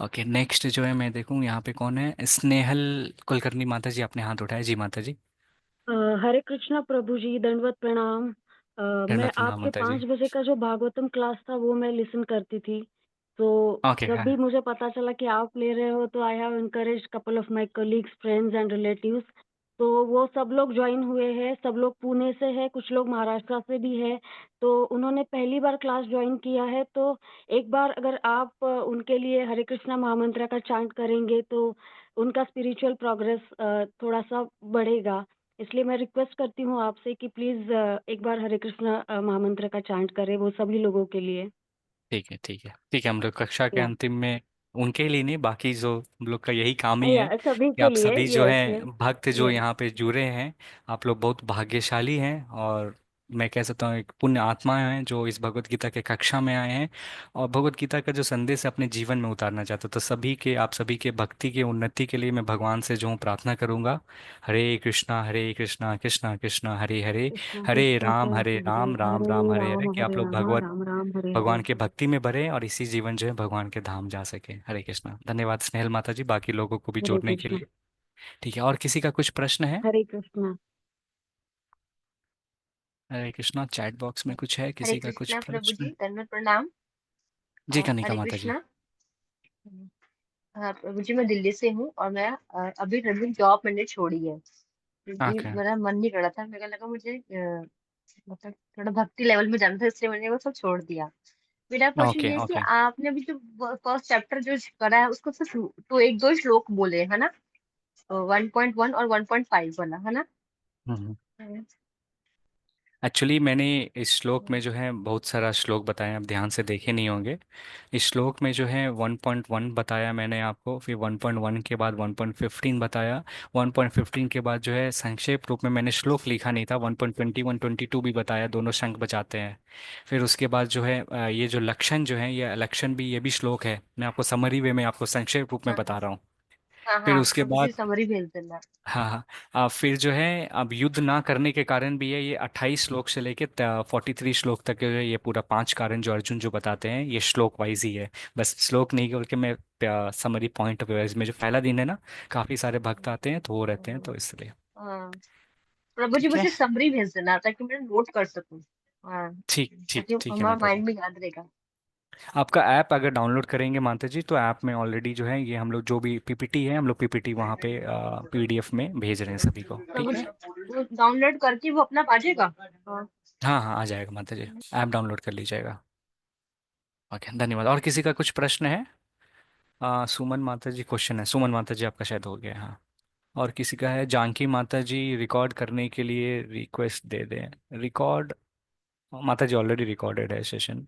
ओके, नेक्स्ट जो है मैं देखूं यहाँ पे कौन है, स्नेहल कुलकर्णी माता जी, आपने हाथ उठाया। जी माता जी। अ, हरे कृष्णा प्रभु जी, दंडवत प्रणाम। मैं धन्यवाद प्रणाम आपके माता जी। 5 बजे का जो भागवतम क्लास था वो मैं लिसन करती थी। तो ओके जब हाँ। भी मुझे पता चला कि आप ले रहे हो तो I have encourage couple of my colleagues, friends and relatives. तो वो सब लोग ज्वाइन हुए हैं, सब लोग पुणे से है, कुछ लोग महाराष्ट्र से भी है। तो उन्होंने पहली बार क्लास ज्वाइन किया है। तो एक बार अगर आप उनके लिए हरे कृष्णा महामंत्र का चांट करेंगे तो उनका स्पिरिचुअल प्रोग्रेस थोड़ा सा बढ़ेगा। इसलिए मैं रिक्वेस्ट करती हूँ आपसे कि प्लीज एक बार हरे कृष्णा महामंत्र का चांट करें वो सभी लोगों के लिए। ठीक है ठीक है ठीक है, हम लोग कक्षा के या अंतिम में उनके लिए नहीं, बाकी जो हम लोग का यही काम ही है या सभी कि के आप लिए, सभी जो यस यस हैं भक्त जो यस। यहाँ पे जुड़े हैं, आप लोग बहुत भाग्यशाली हैं। और मैं कह सकता हूँ एक पुण्य आत्माएं हैं जो इस भगवत गीता के कक्षा में आए हैं और भगवत गीता का जो संदेश है अपने जीवन में उतारना चाहते हो। तो सभी के, आप सभी के भक्ति के उन्नति के लिए मैं भगवान से जो हूँ प्रार्थना करूंगा। हरे कृष्णा कृष्णा कृष्णा हरे हरे, कृष्णा कृष्णा हरे हरे हरे, राम राम हरे राम हरे हरे, राम कि आप हरे लोग राम, भगवत राम राम हरे हरे। भगवान के भक्ति में बढ़े और इसी जीवन जो है भगवान के धाम जा सके। हरे कृष्णा। धन्यवाद स्नेहल माता जी, बाकी लोगों को भी हरे जोड़ने के कृष्णा। लिए। ठीक है, और किसी का कुछ प्रश्न है? हरे कृष्णा। हरे कृष्णा। चैट बॉक्स में कुछ है हरे किसी का कुछ कृष्णा प्रभु प्रश्न? जी, दंडवत प्रणाम। जी कनिका हरे माता जी। कृष्णा। हाँ प्रभु जी, मैं दिल्ली से हूँ और मैं अभी रनिंग जॉब मैंने छोड़ी है। क्योंकि ओके। मेरा मन नहीं कर रहा था, मेरे को लगा मुझे मतलब थोड़ा भक्ति लेवल में जाना था, इसलिए मैंने वो सब छोड़ दिया। मेरा क्वेश्चन ओके। ये है कि ओके। आपने अभी जो फर्स्ट चैप्टर जो करा है उसको सिर्फ तो एक दो श्लोक बोले है ना, 1.1 और 1.5 वाला है ना? हम्म, एक्चुअली मैंने इस श्लोक में जो है बहुत सारा श्लोक बताया, आप ध्यान से देखे नहीं होंगे। इस श्लोक में जो है 1.1 बताया मैंने आपको, फिर 1.1 के बाद 1.15 बताया। 1.15 के बाद जो है संक्षेप रूप में मैंने श्लोक लिखा नहीं था, 1.20 1.22 भी बताया, दोनों शंख बजाते हैं। फिर उसके बाद जो है ये जो लक्षण जो है, ये लक्षण भी, ये भी श्लोक है। मैं आपको समरी वे में आपको संक्षेप रूप में हाँ बता रहा हूँ। हाँ फिर हाँ, उसके तो मुझे बाद, समरी भेज देना। हाँ हाँ, फिर जो है अब युद्ध ना करने के कारण भी है, ये 28 श्लोक से लेके 43 श्लोक तक जो है, ये पूरा 5 कारण जो अर्जुन जो बताते हैं ये श्लोक वाइज ही है। बस श्लोक नहीं बोल के मैं समरी पॉइंट वाइज में, जो पहला दिन है ना, काफी सारे भक्त आते हैं तो वो रहते हैं, तो इसलिए। हाँ, प्रभु जी ठीक है। मुझे समरी भेज देना ताकि मैं नोट कर सकूं। हाँ, ठीक ठीक ताकि ठीक है हमारा माता जी। माइंड में याद रहेगा। आपका ऐप अगर डाउनलोड करेंगे माता जी, तो ऐप में ऑलरेडी जो है ये हम लोग जो भी पीपीटी है, हम लोग पीपीटी वहाँ पे पीडीएफ में भेज रहे हैं सभी को। प्रभु ठीक जी है। वो डाउनलोड करके वो अपना आ जाएगा। हाँ। हाँ हाँ, आ जाएगा माता जी, ऐप डाउनलोड कर लीजिएगा। ओके, धन्यवाद। और किसी का कुछ प्रश्न है? सुमन माता जी क्वेश्चन है, सुमन माता जी आपका शायद हो गया, हाँ। और किसी का है, जानकी माता जी रिकॉर्ड करने के लिए रिक्वेस्ट दे दें। रिकॉर्ड, माता जी ऑलरेडी रिकॉर्डेड है सेशन।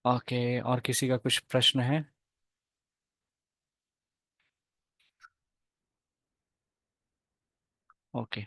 ओके, और किसी का कुछ प्रश्न है? ओके।